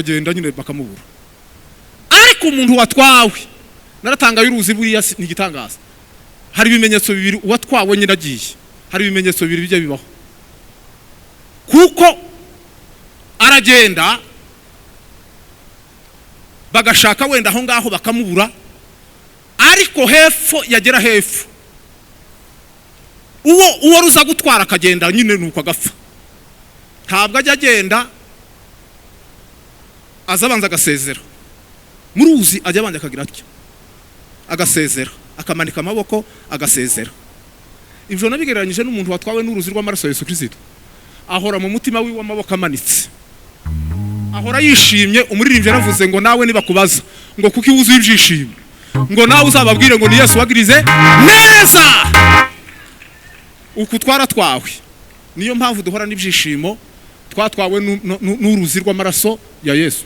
akagenda nyine bakamubura. Ariko umuntu watwawe naratanga y'uruzi buriya ni gitangaza. Hari ibimenyetso bibiri watwawe nyine agiye. Hari ibimenyetso bibiri bijya bibaho. Kuko aragenda bagashaka wenda aho ngaho bakamubura, ariko hepfo yagera hepfo uwo ruza gutwara akagenda nyine nuko agapfa. Ntabwo ajya agenda azabanza agasezera muruzi, ajya abanza akagira atyo agasezera akamanika amaboko agasezera. Ivyo nabigereranyije n'umuntu watwawe n'uruzi rw'amaraso ya Yesu Kristo, ahora mu mutima wiwe amaboko amanitse, ahora yishimye. Umuririmbyi yaravuze ngo nawe nibakubaza ngo kuki wuzuye ibyishimo, ngo nawe uzababwire ngo ni Yesu wagirize neza. Uku twaratwawe, niyo mpamvu duhora n'ibyishimo, twatwawe n'uruzi rw'amaraso ya Yesu.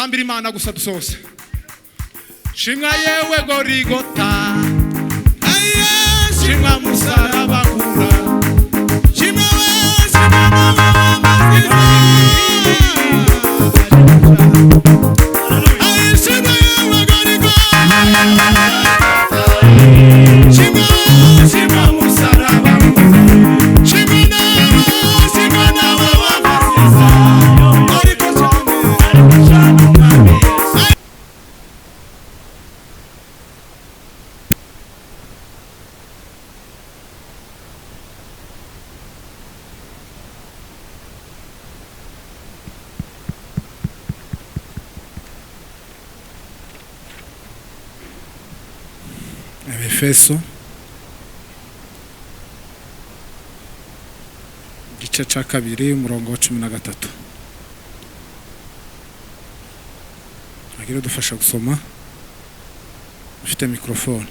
Bimana gusa dusose. Shimwa yewe Gorigota, shimwa musaraba kura, shimwa we, shimwa Efeso igice cya 2 umurongo wa 13. Agire dufasha gusoma ufite mikrofone.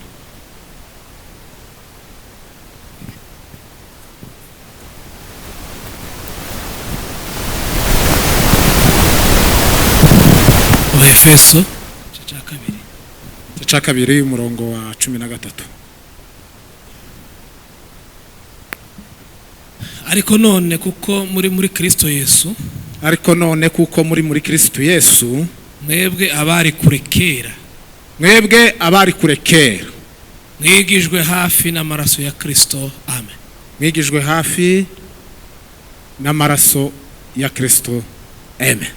Efeso cya 2 umurongo wa 13. Ariko none kuko muri Kristo Yesu, ariko none kuko muri Kristo Yesu, mwebwe abari kurekera, mwigijwe hafi n'amaraso ya Kristo. Amen. Mwigijwe hafi n'amaraso ya Kristo. Amen.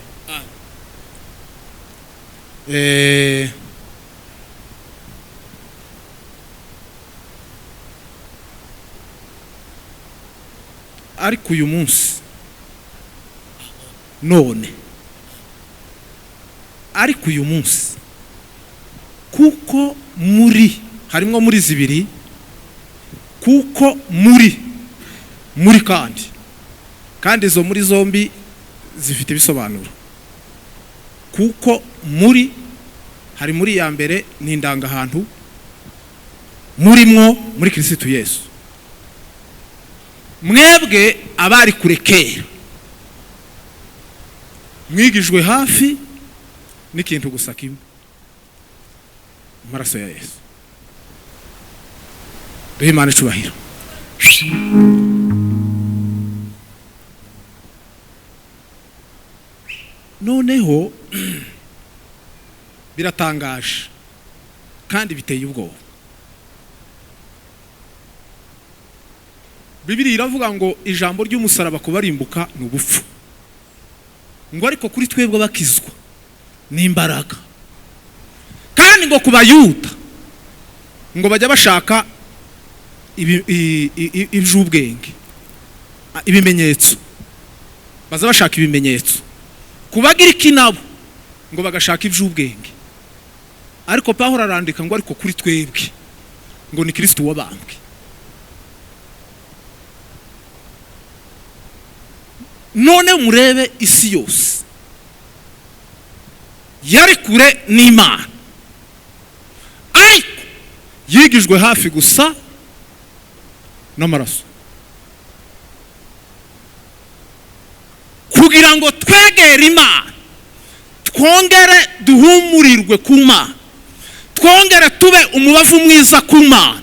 Ariko uyu munsi none, ariko uyu munsi kuko harimo muri zibiri, kuko muri kandi izo muri zombi zifite ibisobanuro. Kuko hari muri ya mbere ni indangahantu muri Kristo Yesu. Mwebwe abari kurekera, mwigijwe hafi n'ikintu gusa kimwe, amaraso ya Yesu. Bimana icubahiro. Noneho noneho biratangaje kandi biteye ubwoba. Bibiliya iravuga ngo ijambo ry'umusaraba kubarimbuka ni ubupfu, ngo ariko kuri twebwe bakizwa ni imbaraga. Kandi ngo kubayuda ngo bajya bashaka iby'ubwenge, ibimenyetso, baza bashaka ibimenyetso. Kubagira ikinabo ngo bagashaka iby'ubwenge, ariko Pawulo arandika ngo ariko kuri twebwe ngo ni Kristo wabambwe. None murebe isi yose yari kure n'Imana, ariko yigijwe hafi gusa n'amaraso kugira ngo twegere Imana, twongere duhumurirwe ku Mana, twongere tube umubavu mwiza ku Mana,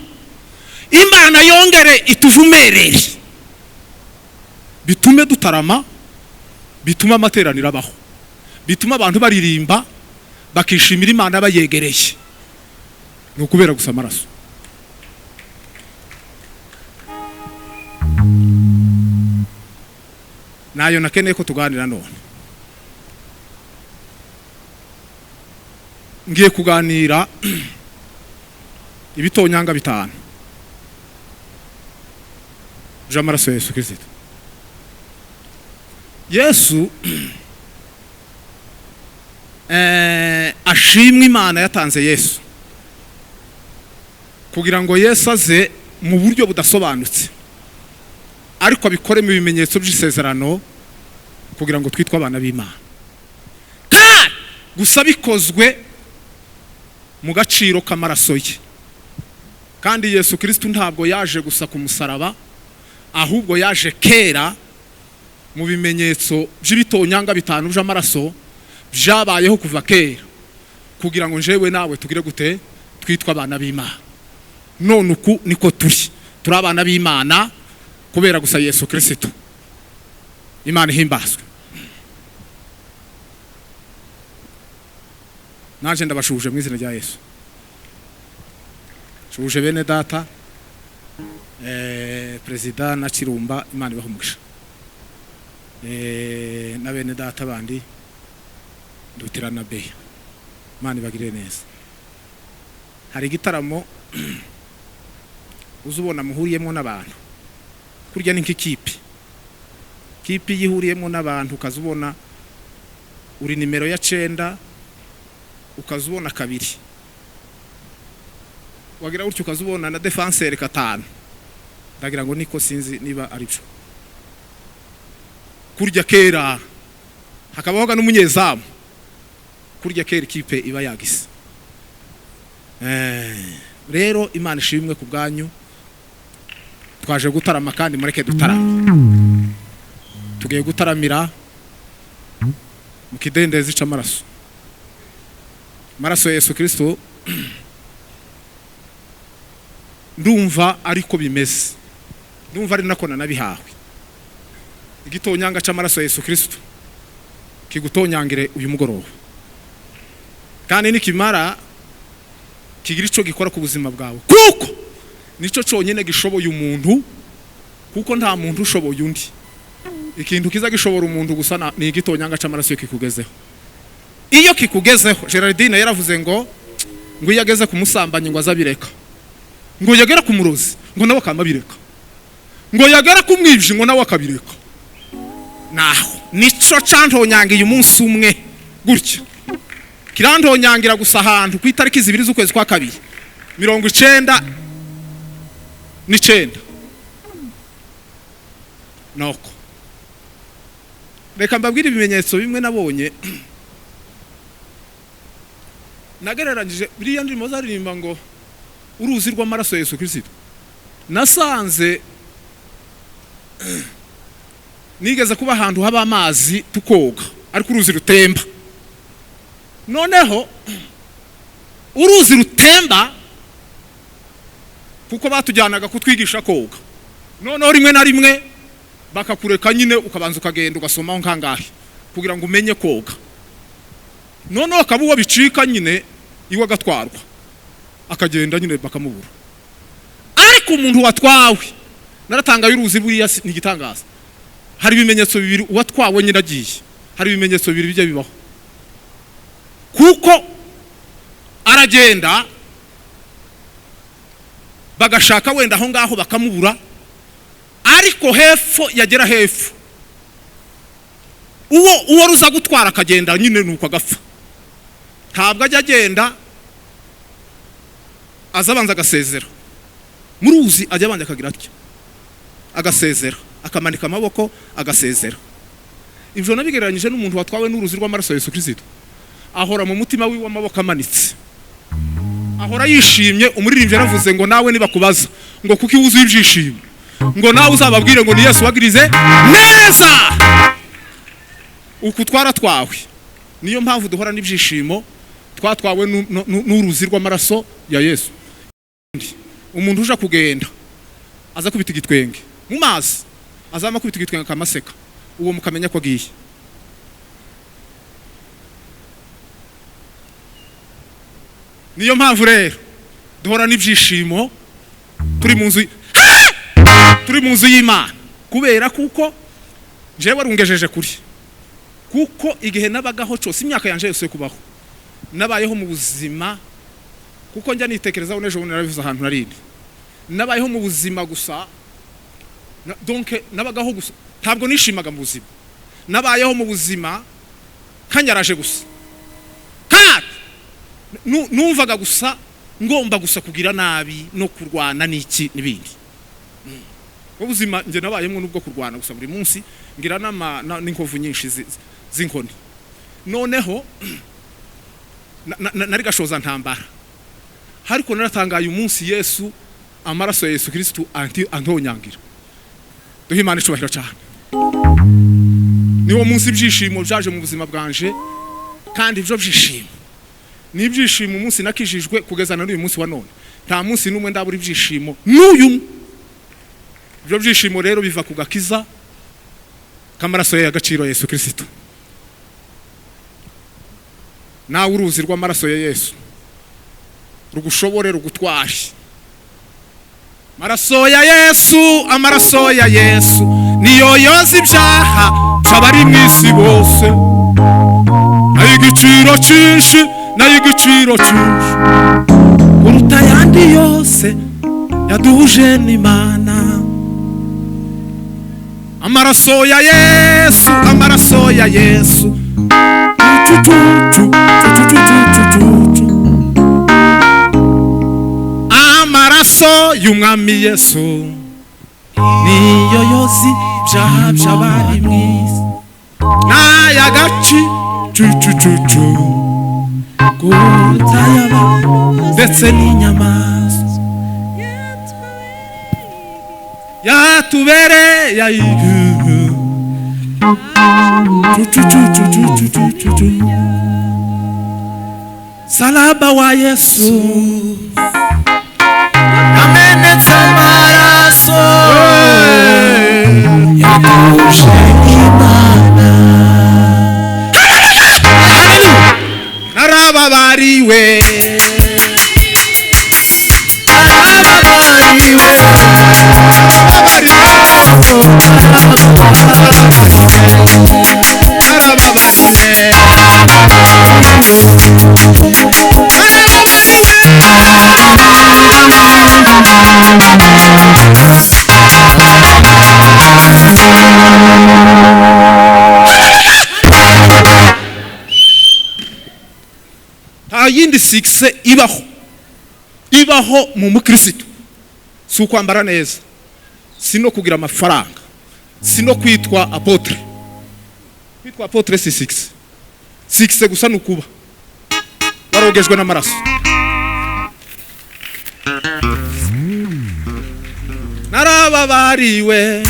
Imana yongere ituvumerere, bitume dutarama, bituma amateraniro abaho, bituma abantu baririmba bakishimira Imana bayegereye. Ni ukubera gusa amaraso. Nayo nakeneye ko tuganira none. Ngiye kuganira ibitonyanga bitanu by'amaraso ya Yesu Kristo. Yesu ashimwe Imana yatanze Yesu kugira ngo Yesu aze mu buryo budasobanutse, ariko abikore mu bimenyetso by'isezerano kugira ngo twitwe abana b'Imana. Kandi gusa bikozwe mu gaciro k'amaraso ye. Kandi Yesu Kristo ntabwo yaje gusa ku musaraba, ahubwo yaje kera mu bimenyetso by'ibitonyanga bitanu by'amaraso byabayeho kuva kera, kugira ngo njewe nawe tugire gute, twitwa abana b'Imana. None uku niko turi abana b'Imana kubera gusa Yesu Kristo. Imana ihimbazwe. Naje ndabashuje mu izina rya Yesu. Shuje bene data, Perezida na Kirumba, Imana ibahe umugisha. Na bene data bandi dutirana beya, Imana ibagire neza. Hari igitaramo uzubona muhuriyemo n'abantu, kurya ni nk'ikipe yihuriyemo n'abantu, ukazubona uri nimero ya 9, ukazubona 2, wagira utyo ukazubona na defenseur 5. Ndagira ngo niko sinzi niba ari byo. Kurya kera hakabaho n'umunyezamu, kurya kera ikipe iba yagise. Rero Imana ishimwe ku bwanyu, twaje gutarama kandi mureke dutarama. Tugiye gutaramira mu kidendezi c'amaraso, amaraso ya Yesu Kristo. Ndumva ariko bimeze, ndumva ari nako nanabihawe. Igitonyanga c'amaraso ya Yesu Kristo kigutonyangire uyu mugoroba, kandi nikimara kigira ico gikora ku buzima bwawe, kuko nico cyonyine gishoboye umuntu, kuko nta muntu ushoboye undi. Ikintu kiza gishobora umuntu gusa ni igitonyanga c'amaraso kikugezeho. Iyo kikugezeho, Gerardine yaravuze ngo yageze ku musambanyi ngo azabireka, ngo yagera ku murozi ngo nawe akamabireka, ngo yagera ku mwibyi ngo nawe akabireka. Naho nico cantonyangiye umunsi umwe gutya, kirantonyangira gusa ahantu ku itariki 2 z'ukwezi kwa 2 99. Noko reka mbabwire ibimenyetso bimwe nabonye. Nagereranyije biriya ndimo zaririmba ngo uruzi rw'amaraso ya Yesu Kristo. Nasanze nigeze kuba ahantu haba amazi tukoga, ariko uruzi rutemba. Noneho uruzi rutemba kuko batujyanaga kutwigisha koga, noneho rimwe na rimwe bakakureka nyine ukabanza ukagenda ugasomaho nkangahe kugira ngo umenye koga. none akaba uwo bicika nyine iwe agatwarwa akagenda nyine bakamubura. Ariko umuntu watwawe naratanga y'uruzi buriya ni igitangaza. Hari ibimenyetso bibiri uwatwawe nyine agiye, hari ibimenyetso bibiri bijya bibaho, kuko aragenda bagashaka wenda aho ngaho bakamubura, ariko hepfo yagera hepfo uwo ruza gutwara akagenda nyine nuko agapfa. Ntabwo ajya agenda azabanza agasezera, muruzi ajya abanza akagira atyo agasezera, akamanika amaboko agasezera. Ibyo nabigereranyije n'umuntu watwawe n'uruzi rw'amaraso ya Yesu Kristo. Ahora mu mutima wiwe amaboko amanitse, ahora yishimye. Umuririmbyi yaravuze ngo nawe nibakubaza ngo kuki wuzuye ibyishimo, ngo nawe uzababwire ngo ni Yesu wagirize neza. Uku twaratwawe, niyo mpamvu duhora n'ibyishimo, twatwawe n'uruzi rw'amaraso ya Yesu. Umuntu uje kugenda aza kubita igitwenge mu mazi, azama kubita igitwenge akamaseka, uwo mukamenya ko agiye. Niyo mpamvu rero duhora n'ibyishimo, turi mu nzu y'Imana, kubera kuko jewe warungejeje kuri, kuko igihe nabagaho cyose imyaka yanje yose kubaho nabayeho mu buzima, kuko njya nitekerezaho n'ejo bundi narabivuze ahantu narindi, nabayeho mu buzima gusa, donc nabagaho gusa, ntabwo nishimaga mu buzima, nabayeho mu buzima kanyaraje gusa, kandi numvaga gusa ngomba gusa kugira nabi no kurwana n'iki n'ibindi. Ubuzima nje nabayemo nubwo kurwana gusa buri munsi, ngira n'inkovu nyinshi z'inkoni. Noneho nari gashoza ntambara, ariko naratangaye umunsi Yesu, amaraso ya Yesu Kristo antonyangira. Duhe Imana icubahiro cyane. Niwo munsi ibyishimo byaje mu buzima bwanje, kandi ibyo byishimo ni ibyishimo umunsi nakijijwe kugeza na n'uyu munsi wa none. Nta munsi n'umwe ndabura ibyishimo n'uyu. Ibyo byishimo rero biva ku gakiza k'amaraso y'agaciro Yesu Kristo. Nawe uruzi rw'amaraso ya Yesu rugushobore rugutware. Amaraso ya Yesu, amaraso ya Yesu niyo yoza ibyaha by'abari mu isi bose. N'ay'igiciro cyinshi, n'ay'igiciro cyinshi kuruta ayandi yose yaduhuje n'Imana. Amaraso ya Yesu, amaraso ya Yesu, amaraso y'umwami Yesu niyo yozi ibyaha by'abari mu isi. N'ay'agaci cucucucu kuruta ay'abantu ndetse n'inyamaswa yatubereye ayihuhu. Salaba wa Yesu yamenetse amaraso yaduhuje n'Imana. Narababariwe, narababariwe, nta yindi sikise ibaho mu mukristo, si ukwambara neza, si no kugira amafaranga, si no kwitwa apotre. Kwitwa apotre si sikise gusa nukuba warogejwe n'amaraso. Narababariwe,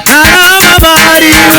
narababariwe,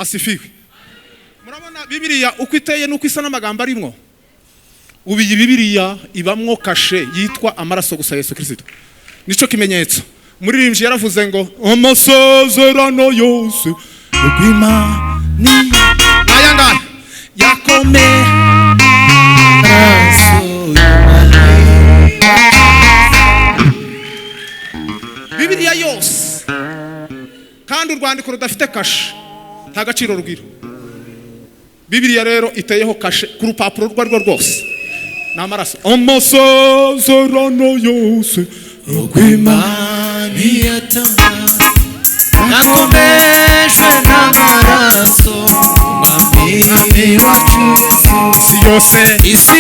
asifiwe. Murabona Bibiliya uko iteye nuko isa n'amagambo arimo. Ubu iyi Bibiliya ibamwo kashe yitwa amaraso gusa Yesu Kristo. Nico kimenyetso. Umuririmbyi yaravuze ngo amasezerano yose Bimana ayangana yakome Bibiliya yose kandi urwandiko rudafite kashe nta gaciro rugira. Bibiliya rero iteyeho kashe ku rupapuro rwo rwose n'amaraso amasezerano yose Bimana nakomeshwe n'amaraso umwami wacu Yesu. isi yose isi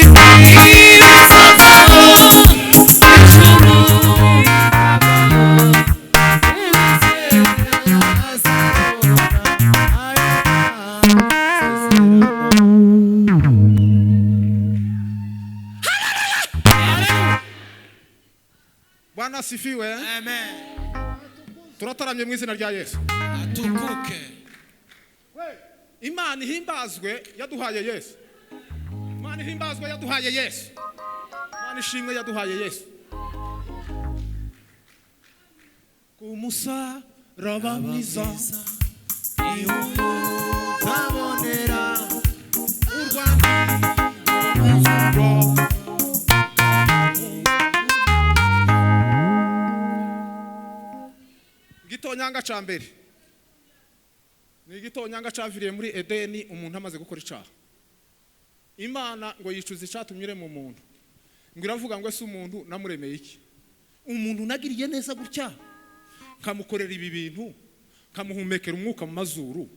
irasavaho Bwana asifiwe. amen. Turataramye mu izina rya Yesu. Atukuke. Imana ihimbazwe yaduhaye Yesu. Imana ihimbazwe yaduhaye Yesu. Imana ishimwe yaduhaye Yesu. Kumusaraba mwiza Zabonera igitonyanga ca mbere ni igitonyanga caviriye muri Edeni umuntu amaze gukora icaha. Imana ngo yicuza icatumye mu muntu. Ngo iravuga ngo ese umuntu namuremeye iki? Umuntu nagiriye neza gutya kamukorera ibi bintu kamuhumekera umwuka mu mazuru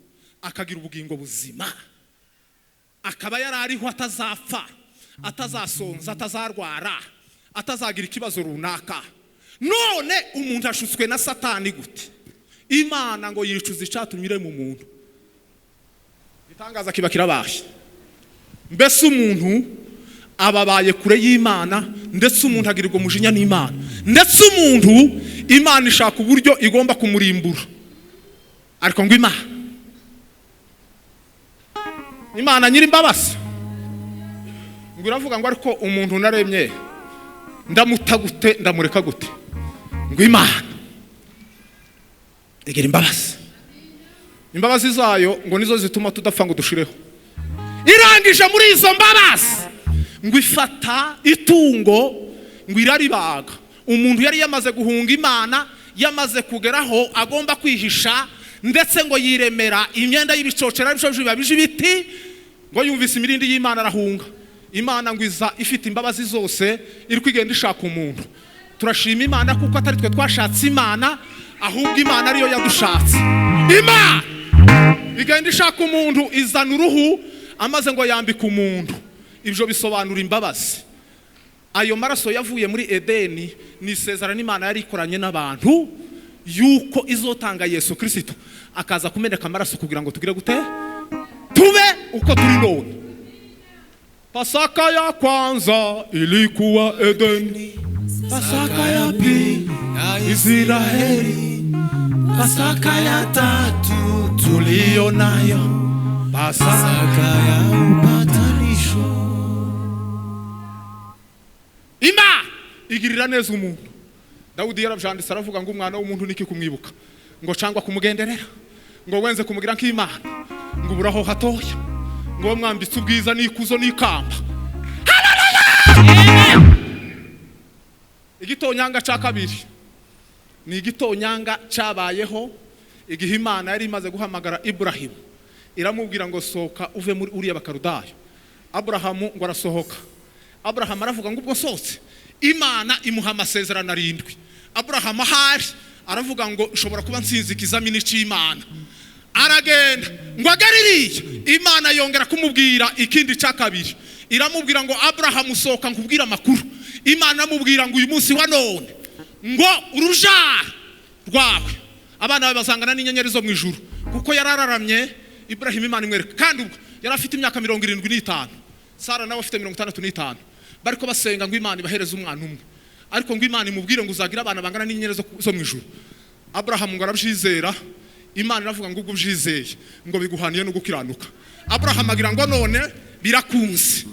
akagira ubugingo buzima akaba yarariho atazapfa atazasonza atazarwara atazagira ikibazo runaka. None umuntu ashutswe na Satani gute? Imana ngo yicuza icatumye mu muntu. Itangaza kiba kirabaye. Mbese umuntu ababaye kure y'Imana ndetse umuntu agirirwa umujinya n'Imana. Ndetse umuntu Imana ishaka uburyo igomba kumurimbura. Ariko ngo Imana nyiri imbabazi ngo iravuga ngo ariko umuntu naremye ndamuta gute ndamureka gute? Ngo Imana igira imbabazi. Imbabazi zayo ngo nizo zituma tudapfa ngo dushireho. Irangije muri izo mbabazi ngo ifata itungo ngo iraribaga. Umuntu yari yamaze guhunga Imana yamaze kugeraho agomba kwihisha ndetse ngo yiremera imyenda y'ibicocera bije biti ngo yumvise imirindi y'Imana arahunga. Imana ngo iza ifite imbabazi zose iri kwigenda ishaka umuntu. Turashima Imana kuko atari twe twashatse Imana ahubwo Imana ariyo yadushatse. Imana igenda ishaka umuntu izana uruhu amaze ngo yambika umuntu. Ibyo bisobanura imbabazi. Ayo maraso yavuye muri Edeni ni isezerano Imana yari ikoranye n'abantu yuko izotanga Yesu Kristo akaza kumeneka amaraso kugira ngo tugire gute tube uko turi none. Pasaka ya kwanza ilikuwa Edeni, Pasaka ya pili Israeli, Pasaka ya tatu tulionayo, Pasaka ya upatanisho. Ima igirira neza umuntu. Dawudi yarabyanditse aravuga ngo umwana w'umuntu niki kumwibuka ngo cyangwa kumugenderera ngo wenze kumugira nk'Imana ngo buraho hatoya ngo mwambitse ubwiza n'ikuzo n'ikamba. Igitonyanga ca kabiri ni igitonyanga cabayeho igihe Imana yari imaze guhamagara Ibrahimu iramubwira ngo soka uve muri uriya bakarudayo. Abrahamu ngo arasohoka. Abrahamu aravuga ngo ubwo sose Imana imuha amasezerano 7. Abrahamu ahari aravuga ngo nshobora kuba nsinzi ikizamini c'Imana. Aragenda ngo agaririye Imana yongera kumubwira ikindi ca kabiri. Iramubwira ngo Abrahamu soka nkubwira makuru. Imana amubwira ngo uyu munsi wa none ngo urujara rwawe abana bawe bazangana n'inyenyeri zo mu ijuru kuko yarararamye. Ibrahimu Imana imwereka kandi ubwo yari afite imyaka 75, Sara nawe afite 65. Bariko basenga ngo Imana ibahereze umwana umwe, ariko ngo Imana imubwire ngo uzagira abana bangana n'inyenyeri zo mu ijuru. Abrahamu ngo arabyizera. Imana iravuga ngo ubwo ubyizeye ngo biguhaniye no gukiranuka. Abraham agira ngo none birakunze,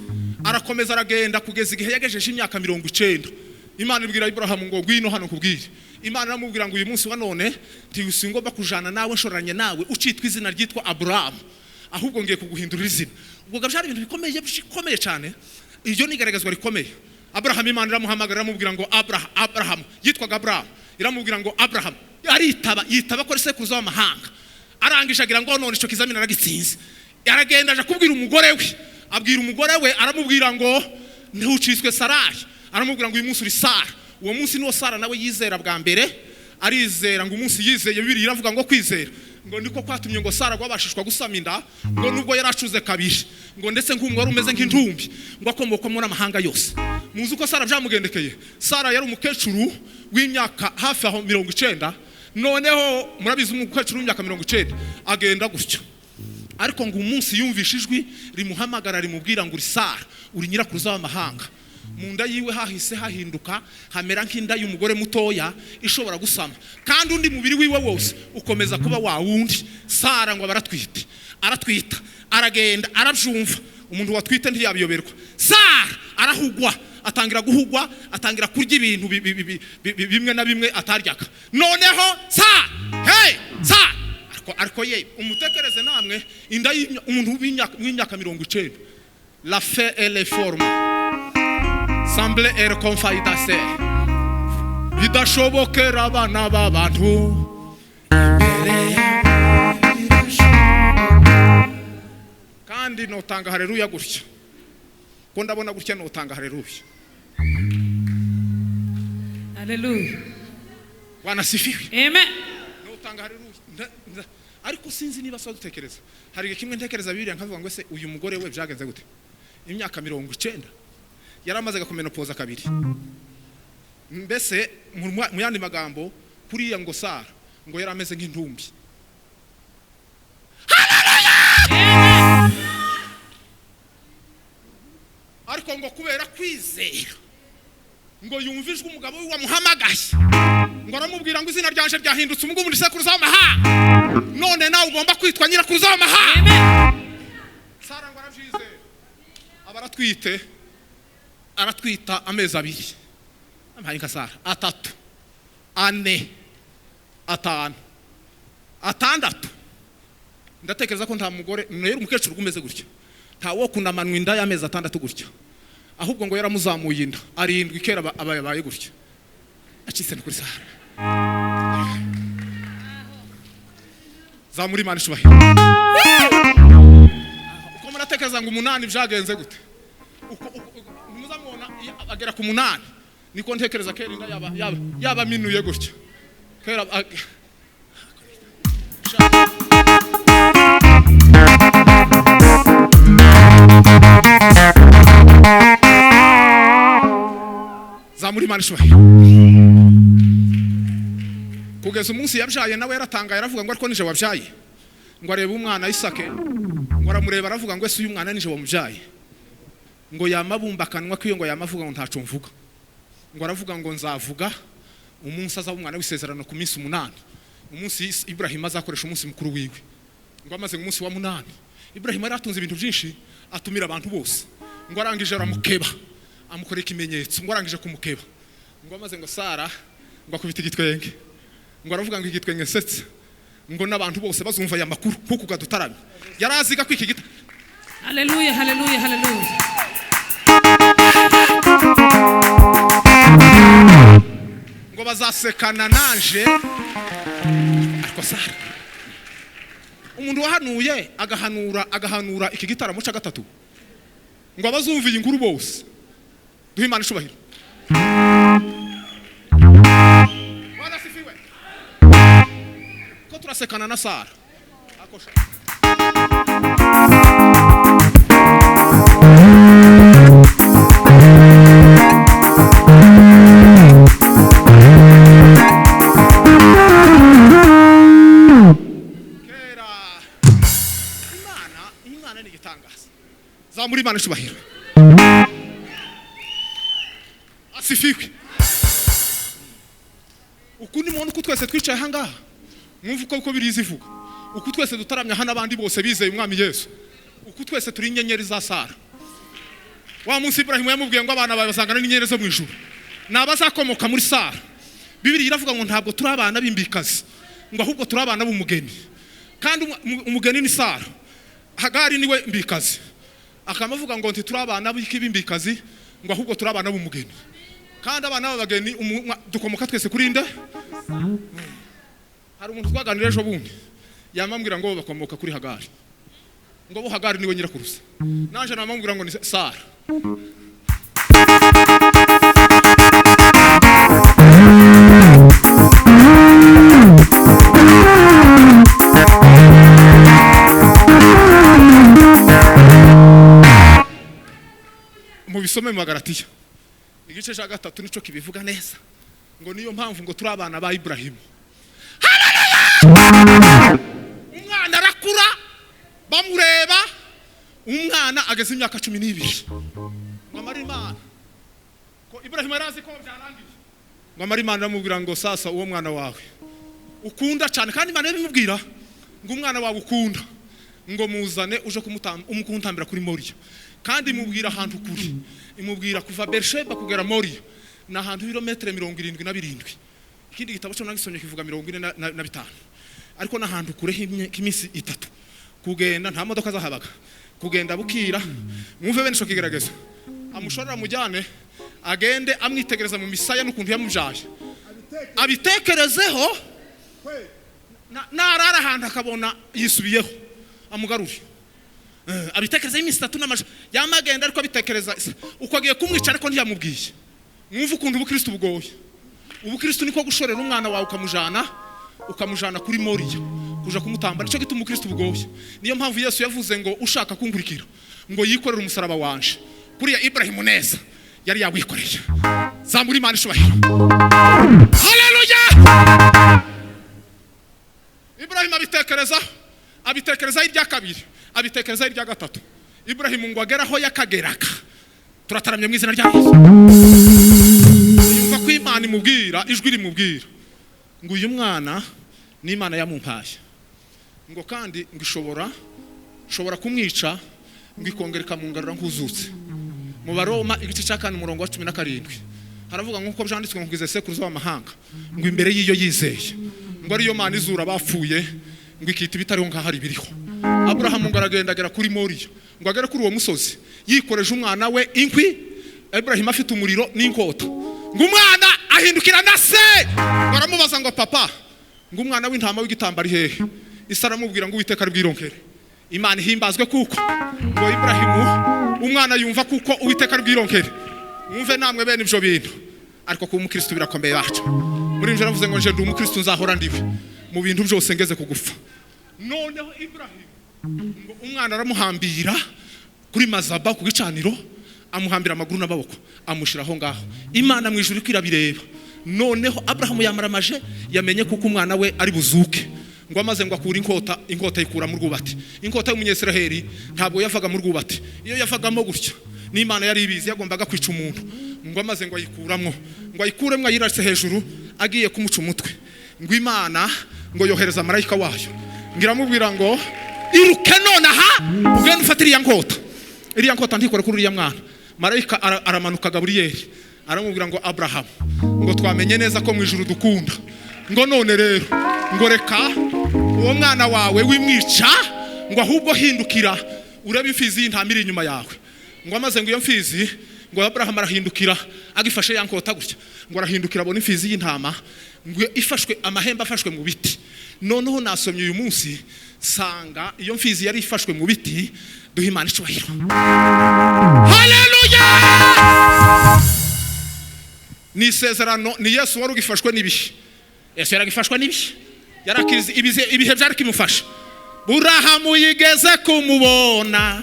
arakomeza aragenda kugeza igihe yagejeje imyaka 90. Imana ibwira Abraham ngo gwino hano kubwire. Imana iramubwira ngo uyu munsi wa none ntiyusingomba kujana nawe nshoranye nawe ucitwa izina ryitwa Abraham, ahubwo ngiye kuguhindura izina. Ubwo gabyari ibintu bikomeye cyane, iryo nigaragazwa rikomeye. Abraham Imana iramuhamagara iramubwira ngo Abraham, yitwaga Abraham, iramubwira ngo Abraham, yitaba ko sekuruza w'amahanga. Arangije agira ngo none ico kizamini aragitsinze. Aragenda aje kubwira umugore we, abwira umugore we aramubwira ngo ntuciswe Sarayi, aramubwira ngo uyu munsi uri Sara. Uwo munsi niwo Sara nawe yizera bwa mbere, arizera ngo umunsi yizeye Bibiliya iravuga ngo kwizera ngo niko kwatumye ngo Sara gwabashishwa gusama inda, ngo nubwo yaracuze kabiri, ngo ndetse nk'umwe wari umeze nk'intumbi, ngo akomoka mu amahanga yose. Muzi uko Sara byamugendekeye. Sara yari umukecuru w'imyaka hafi aho 90, noneho murabizi umukecuru w'imyaka 90 agenda gutyo. Ariko ngo umunsi yumvisha ijwi rimuhamagara rimubwira ngo uri Sara, uri nyirakuruza w'amahanga. Munda yiwe hahise hahinduka hamera nk'inda y'umugore mutoya ishobora gusama, kandi undi mubiri wiwe wose ukomeza kuba wa wundi. Sara ngo aratwita, aragenda arabyumva. Umuntu watwite ntiyabiyoberwa. Sara arahugwa, atangira guhugwa, atangira kurya ibintu bimwe na bimwe ataryaga. Noneho Sara ariko ye umutekereze namwe inda y'umuntu w'imyaka 90, la fait et les formes semble être confidence bidashobokera abana b'abantu imbere kandi notanga haleluya gutya ko ndabona gutya notanga haleluya. Haleluya. Bwana sifiwe. Amen. Notanga haleluya. Ariko sinzi niba so dutekereza. Hari kimwe ntekereza Bibiliya nkavuga ngo ese uyu mugore we byagenze gute? Imyaka 90 yaramaze gakomenopoza kabiri. Mbese mu yandi magambo kuriya ngo Sara ngo yarameze nk'intumbi. Haleluya! Ariko ngo kubera kwizera ngo yumvijwe umugabo we wamuhamagaye, ngo aramubwira ngo izina ryanje ryahindutse umugabo muri sekuruza w'amahanga, none nawe ugomba kwitwa nyirakuruza w'amahanga. Sara ngo aravyizera, aratwita amezi 2. Amaye nka Sara 3, 4, 5, 6. Ndatekereza ko nta mugore nero umukecuru gumeze gutya nta wo kunamanwa inda y'amezi 6 gutya, ahubwo ngo yaramuzamuye inda 7 kera abaye gutya. Acitse kuri Sara. Zamuri Imana ishubahira. Uko muratekereza ngo 8 byagenze gute? Muzamubona agera ku 8, niko ntekereza kera inda yaba minuye gutya kera. Zamuri Imana ishubahira. Kugeza umunsi yabyaye nawe yaratangaye aravuga ngo ariko nije wabyaye, ngo arebe umwana Isake, ngo aramureba aravuga ngo ese uyu mwana nije wamubyaye, ngo yamabumbakanwa kwiyo ngo yamavuga ngo ntaco mvuga, ngo aravuga ngo nzavuga umunsi azaba umwana w'isezerano ku minsi 8, umunsi Ibrahim azakoresha umunsi mukuru wiwe. Ngo amaze mu munsi wa 8 Ibrahim aratunze ibintu byinshi, atumira abantu bose, ngo arangije aramukeba amukorera ikimenyetso, ngo arangije kumukeba, ngo amaze ngo Sara ngo akubita igitwenge, ngo aravuga ngo igitwenge setse, ngo n'abantu bose bazumva ya makuru kuko gadutarame yaraziga kwiki gita. Haleluya, haleluya, haleluya. Ngo bazasekana nanje. Ariko Sara umuntu wahanuye agahanura iki gitaramo ca gatatu, ngo abazumviye inkuru bose duhe Imana ishubahiro. Bwana sifiwe. Ko turasekana na Sara akosha. Imana ni gitangaza. Zamuri Imana ishubahiro. Asifiwe. Ukundi muntu ko twese twicaye hangaha mwumva uko birizi ivuga uko twese dutaramya hano abandi bose bizeye umwami Yesu uko twese turi inyenyeri za Sara wa munsi Ibrahim yamubwiye ngo abana bawe basangana n'inyenyeri zo mu ijuru nabazakomoka muri Sara Bibiliya iravuga ngo ntabwo turi abana b'imbikazi ngo ahubwo turi abana b'umugeni kandi umugeni ni Sara Hagari niwe mbikazi akamavuga ngo nti turi abana b'imbikazi ngo ahubwo turi abana b'umugeni kandi abana b'abageni dukomoka twese kuri nde hari umuntu twaganira ejo bundi yamambwira ngo bakomoka kuri Hagari ngo bo Hagari niwe nyirakurusa nanje namambwira ngo ni Sara mu bisome mu Galatiya igice cya 3 nico kibivuga neza ngo niyo mpamvu ngo turi abana ba Ibrahim. Umwana arakura bamureba umwana ageze imyaka 12 ngamara Imana ko Ibrahim arazi ko byarangiye ngamara Imana amubwira ngo sasa uwo mwana wawe ukunda cyane kandi Imana yabimubwira ngo umwana wawe ukunda ngo muzane uje kumutambira kuri Moriya kandi imubwira ahantu kuri imubwira kuva Bersheba kugera Moriya na ahantu kilometero 77 ikindi gitabo cyo nagisomye kivuga 45 ariko na ahantu kure h'imisi 3 kugenda nta modoka zahabaga kugenda bukira mwumve bene shoka igerageza amushorera mujyane agende amwitegereza mu misaya n'ukuntu yamujaje abitekerezeho narara ahantu akabona yisubiyeho amugaruri abitekereza imisi 3 n'amaje yamagenda ariko abitekereza uko agiye kumwica ariko ntiyamubwiye mwumve ukuntu ubukristo bugoye ubukristo niko gushorera umwana wawe ukamujana kuri Moriya kuja kumutamba nico gituma ubukristo bugoye niyo mpamvu Yesu yavuze ngo ushaka kunkurikira ngo yikorere umusaraba wanje kuri ya Ibrahim neza yari yawikoreye zamuri Imana ishubahiro haleluya Ibrahim abitekereza irya kabiri abitekereza irya gatatu Ibrahim ngo ageraho yakageraka turataramye mu izina rya Yesu yumva ko Imana imubwira ijwi rimubwira ngo uyu mwana ni Imana yamumpaye ngo kandi ngo ishobora kumwica ngo ikongereka mu ngarura nkuzutse mu Baroma igice cya 4 umurongo wa 17 haravuga nkuko byanditswe ngo ngize sekuruza w'amahanga ngo imbere yiyo yizeye ngo ariyo Mana izura bapfuye ngo ikita bitariho nk'ahari biriho Abraham ngo aragendagera kuri Moriya ngo agere kuri uwo musozi yikoreje umwana we inkwi Ibrahim afite umuriro n'inkota ngo umwana ahindukira na se baramubaza ngo papa ngo umwana w'intama w'igitambari hehe Isara amubwira ngo Uwiteka ari bwironkere Imana ihimbazwe kuko ngo Ibrahim umwana yumva kuko Uwiteka ari bwironkere mwumve namwe bene ibyo bintu ariko ku umukristo birakomeye bacu muri nje navuze ngo nje ndi umukristo nzahora ndiwe mu bintu byose ngeze kugufa noneho Ibrahim ngo umwana aramuhambira kuri mazaba ku gicaniro amuhambira amaguru n'ababoko amushiraho ngaho Imana mu ijuru kwirabireba noneho Abraham yamaramaje yamenye kuko umwana we ari buzuke ngo amaze ngo akura inkota ikura mu rwubati inkota y'umunyesiraheli ntabwo yavaga mu rwubati iyo yavagamo gutya n'Imana yari ibizi yagombaga kwica umuntu ngo amaze ngo ayikuremwo ayirase hejuru agiye kumuca umutwe ngo Imana ngo yohereza marayika wayo ngiramubwira ngo iruke nonaha ugende ufatira iriya nkota ntikore kuri uriya mwana marayika aramanuka Gaburiyeli aramubwira ngo Abraham ngo twamenye neza ko mu ijuru dukunda ngo none rero ngo reka uwo mwana wawe wimwica ngo ahubwo hindukira urebe imfizi y'intamira inyuma yawe ngo amaze ngo iyo mfizi ngo Abraham arahindukira agifashe ya nkota gutya ngo arahindukira abona imfizi y'intama ngo ifashwe amahembe afashwe mu biti noneho nasomye uyu munsi sanga iyo mfizi yari ifashwe mu biti duha Imana icubahiro haleluya ni isezerano ni Yesu wari ugifashwe n'ibihe Yesu yaragifashwe n'ibihe yarakize ibihe byari kimufasha Burahamu yigeze kumubona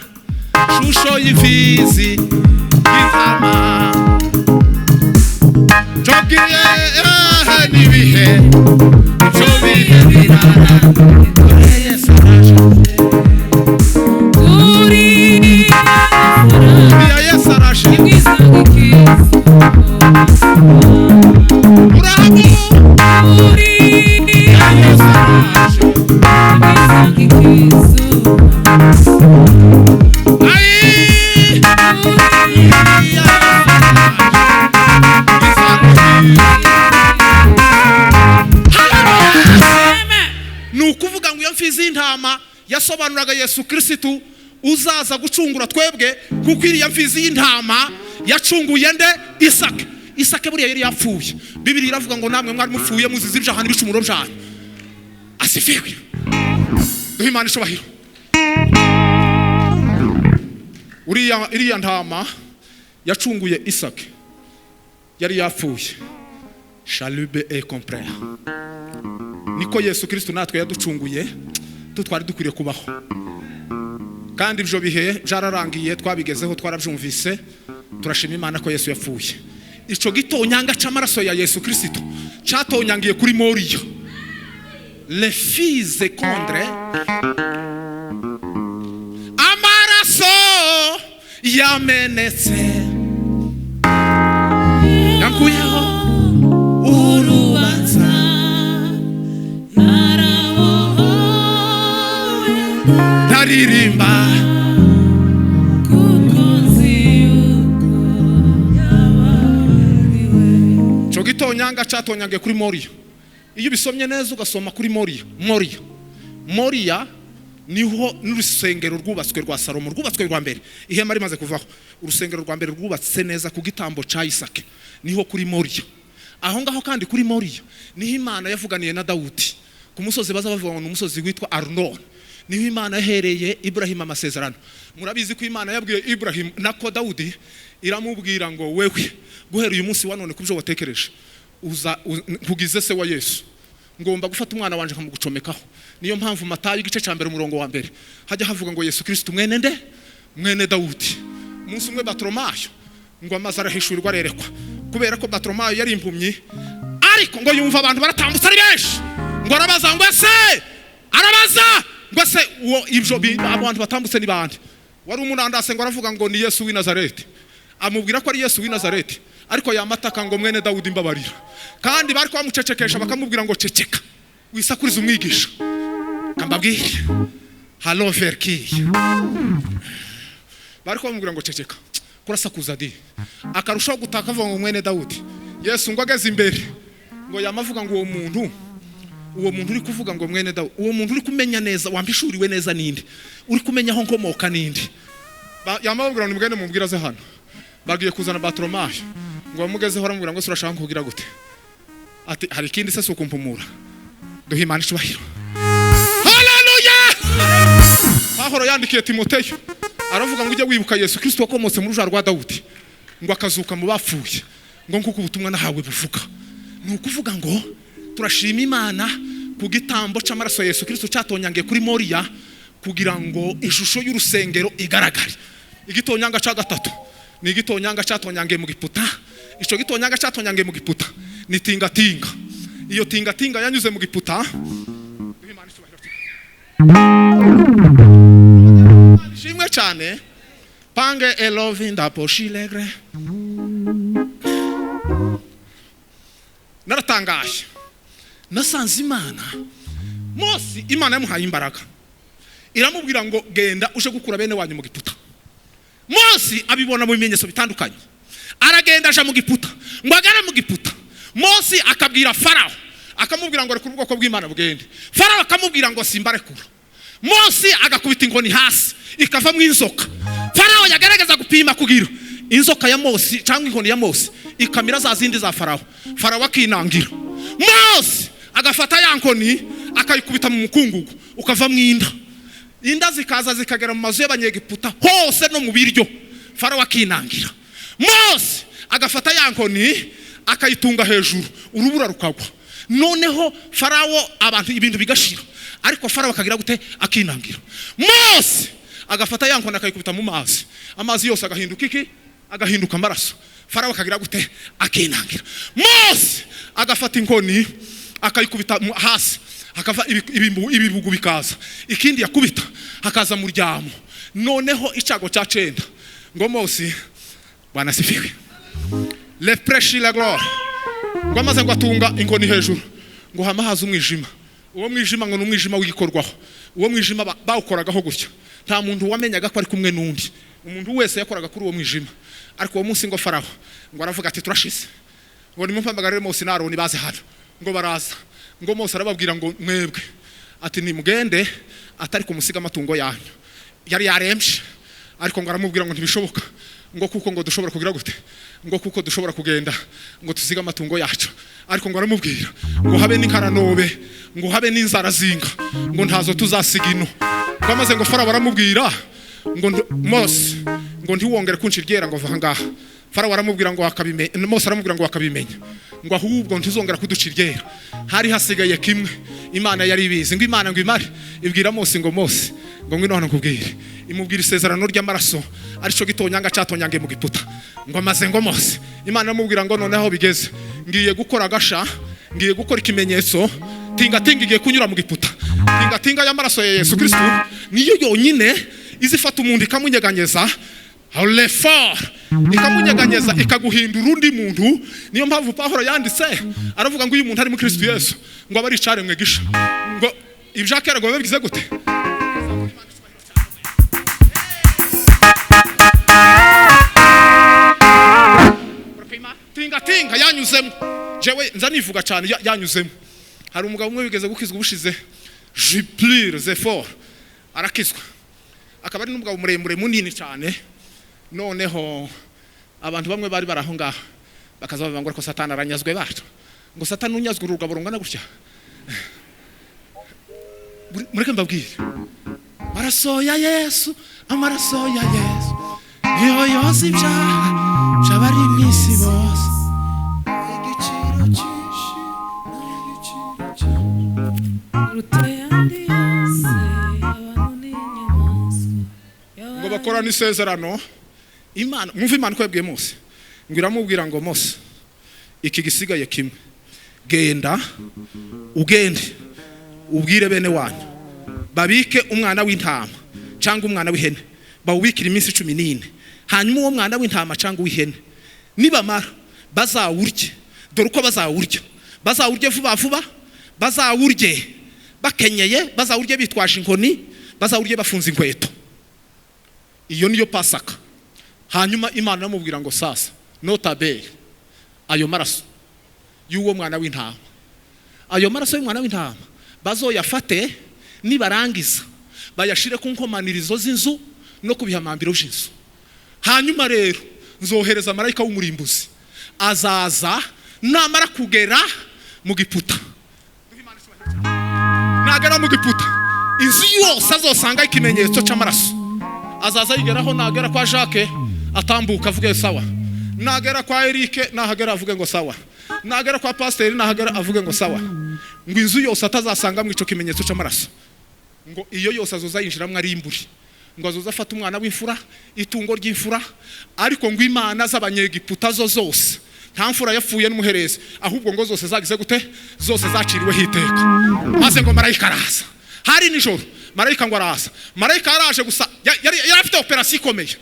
shusho y'imfizi y'intama jogiye n'ibihe ibyo bihe birara Yesu araje ya Yesu araje Burahamu ya Yesu yasobanuraga Yesu Kristo uzaza gucungura twebwe kuko iriya mfizi y'intama yacunguye nde Isake buriya yari yapfuye. Bibiliya iravuga ngo namwe mwari mupfuye muzize ibyaha n'ibicumuro byanyu. Asifiwe. Duhimana ishobahiro. Iriya ntama yacunguye Isake yari yapfuye. Chalube et comprendre. Niko Yesu Kristo natwe yaducunguye tutwari dukwiriye kubaho. Kandi ibyo bihe byararangiye twabigezeho twarabyumvise turashima Imana ko Yesu yapfuye. Ico gitonyanga c'amaraso ya Yesu Kristo catonyangiye kuri Moriya. Les fils et contre amaraso yamenetse yankuyeho urubanza ntaririmba ico gitonyanga catonyangiye kuri Moriya. Iyo bisomye neza ugasoma kuri Moriya niho n'urusengero rwubatswe rwa Salomo rwubatswe rwa mbere. Ihema rimaze kuvaho urusengero rwa mbere rwubatse neza ku gitambo ca Isake niho kuri Moriya. Aho ngaho kandi kuri Moriya niho Imana yavuganiye na Dawudi ku musozi baza bavuga ngo umusozi witwa Arnon. Niho Imana yahereye Ibrahim amasezerano. Murabizi ko Imana yabwiye Ibrahim nako Dawudi iramubwira ngo wewe guhera uyu munsi wanone kubyo watekereje kugize se wa Yesu ngomba gufata umwana wanje nkamugucomekaho. Niyo mpamvu Matayo igice ca mbere umurongo wa mbere hajya havuga ngo Yesu Kristo mwene nde mwene Dawudi. Umunsi umwe Bartolomayo ngo amaze arahishurirwa arerekwa kubera ko Bartolomayo yari impumyi ariko ngo yumva abantu baratambutse ari benshi ngo arabaza ngo ese ngo se ibyo abantu batambutse ni bande. Wari umunandase ngo aravuga ngo ni Yesu w'i Nazareti. Amubwira ko ari Yesu w'i Nazareti ariko yamataka ngo mwene Dawudi mbabarira. Kandi bari kwa mucecekesha bakamubwira ngo ceceka wisakuriza umwigisha. Kambabwire halo verki bari kwa mubwira ngo ceceka kurasakuza di akarushaho gutaka avuga ngo mwene Dawudi. Yesu ngo ageze imbere ngo yamavuga ngo uwo muntu uri kuvuga ngo mwene Dawudi, uwo muntu uri kumenya neza wambishuriwe neza ninde uri kumenya aho nkomoka ninde. Yamabwira ngo mugende mubwira ze hano. Bagiye kuzana Bartolomayo ngo bamugezeho aramubwira ngo surashaka kugira gute. Ati hari ikindi se sukumpumura. Duhimana ishubahiro. Haleluya. Pawulo yandikiye Timoteyo aravuga ngo ujye wibuka Yesu Kristo wakomotse mu ruja rwa Dawudi ngo akazuka mu bapfuye ngo nkuko ubutumwa nahawe buvuga. Ni ukuvuga ngo turashima Imana ku gitambo c'amaraso ya Yesu Kristo catonyangiye kuri Moriya kugira ngo ishusho y'urusengero igaragare. Igitonyanga ca gatatu ni igitonyanga catonyangiye mu giputa. Ico gitonyanga catonyangiye mu giputa ni tingatinga. Iyo tingatinga yanyuze mu giputa. Shimwe cyane pange elovinda poshilegre. Naratangaje nasanze Imana yamuhaye imbaraga iramubwira ngo genda uje gukura bene wanyu mu giputa. Mose abibona mu bimenyetso bitandukanye aragenda aje mu giputa ngo agara mu giputa. Mose akabwira Farao akamubwira ngo rekura ubwoko bw'Imana bugende. Farao akamubwira ngo simbarekura. Mose agakubita inkoni hasi ikava mu inzoka. Farao yagaragaza gupima kugira inzoka ya Mose cyangwa inkoni ya Mose ikamira za zindi za Farao. Farao akinangira. Mose agafata ya nkoni akayikubita mu mukungugu ukava mu inda. Inda zikaza zikagera mu mazu y'abanyegiputa hose no mu biryo. Farao akinangira. Mose agafata ya nkoni akayitunga hejuru urubura rukagwa. Noneho Farao abantu ibintu bigashira ariko Farao akagira gute akinangira. Mose agafata ya nkoni akayikubita mu mazi. Amazi yose agahinduka iki agahinduka amaraso. Farao akagira gute akinangira. Mose agafata inkoni akayikubita hasi akava ibibugu bikaza. Ikindi yakubita hakaza mu ryamo. Noneho icago ca 9 ngo Mose Bwana sifiwe. Le prêche la gloire. Ngo amaze ngo atunga inkoni hejuru ngo hamahaza umwijima. Uwo mwijima ngo numwijima wigikorwaho. Uwo mwijima bawukoragaho gutya. Nta muntu wamenyaga ko ari kumwe n'undi. Umuntu wese yakoraga kuri uwo mwijima. Ariko uwo munsi ngo Farao ngo aravuga ati turashize. Ngo nimumpamagarire Mose na Aroni baze hano. Ngo baraza. Ngo Mose arababwira ngo mwebwe ati nimugende atari kumusiga amatungo yanyu. Yari yaremje ariko ngo aramubwira ngo ntibishoboka, ngo kuko ngo dushobora kugira gute, ngo kuko dushobora kugenda ngo tusiga amatungo yacu. Ariko ngo aramubwira ngo habe n'inkaranobe, ngo habe n'inzara zinga, ngo ntazo tuzasiga ino. Ngo amaze ngo Farawo aramubwira ngo Mose ngo ntiwongere kunshirgera ngo va ngaha. Farawo aramubwira ngo akabimenya, Mose aramubwira ngo akabimenya, ngo ahubwo ntizongera kuducirgera. Hari hasigaye kimwe Imana yari ibizi, ngo Imana ngo imare ibwira Mose ngo Mose ngo ngwino hano nkubwire, imubwira isezerano ry'amaraso arico gitonyanga catonyange mu Giputa. Ngo amaze ngo Mose Imana amubwira ngo noneho bigeze, ngiye gukora gasha, ngiye gukora ikimenyetso, tinga igiye kunyura mu Giputa. Tinga y'amaraso ya Yesu Kristo niyo yonyine izifata umuntu ikamunyeganyeza. Hallelujah. Ikamunyeganyeza ikaguhindura undi muntu. Niyo mpamvu Pawulo yanditse aravuga ngo uyu muntu ari mu Kristo Yesu ngo abari caremwe gisha, ngo ibyakera ngo bigize gute. Tinga yanyuzemo, jewe nzanivuga cyane yanyuzemo. Hari umugabo umwe wigeze gukizwa ubushize, Juplire Zefort, arakizwa. Akaba ari n'umugabo muremure munini cyane. Noneho abantu bamwe bari baraho ngaho bakaza bavuga ngo ko Satani aranyazwe bacu, ngo Satani unyazwe urugabo rungana gutya. Mureke mbabwire, amaraso ya Yesu, amaraso ya Yesu niyo yose ibyaha by'abari mu isi bose. Igiciro cyinshi, Ruteyandi yose abantu n'inyamaswa. ngo bakora n'isezerano. Imana mwumva Imana ko yabwiye Mose, ngo iramubwira ngo Mose iki gisigaye kimwe, genda ugende ubwire bene wanyu babike umwana w'intama cyangwa umwana w'ihene, bawubikira iminsi 14. Hanyuma uwo mwana w'intama cyangwa w'ihene nibamara bazawurye. Dore uko bazawurye vuba vuba, bazawurye bakenyeye, bazawurye bitwaje inkoni, bazawurye bafunze inkweto. Iyo niyo Pasaka. Hanyuma Imana iramubwira ngo sasa notabeye ayo maraso y'uwo mwana w'intama, ayo maraso y'umwana w'intama bazoyafate nibarangiza bayashire ku nkomanirizo z'inzu no kubihamambiro by'inzu. Hanyuma rero nzohereza marayika w'umurimbuzi azaza, namara kugera mu Giputa, nagera mu Giputa inzu yose azosanga ikimenyetso cy'amaraso. Azaza yigeraho, nagera kwa Jacques atambuka avuge sawa, nagera kwa Eric nahagera avuge ngo sawa, nagera kwa Pasteur nahagera avuge ngo sawa. Ngo inzu yose atazasanga mu ico kimenyetso cy'amaraso, ngo iyo yose azoza yinjiramwe ari imburi, ngo azoza afata umwana w'imfura, itungo ry'imfura. Ariko ngo Imana z'abanyegiputa zose nta mfura yapfuye n'umuhereze, ahubwo ngo zose zagize gute, zose zaciriwe hiteka. Maze ngo marayika araza, hari nijoro marayika ngo araza. Marayika araje gusa yari afite operasiyo ikomeye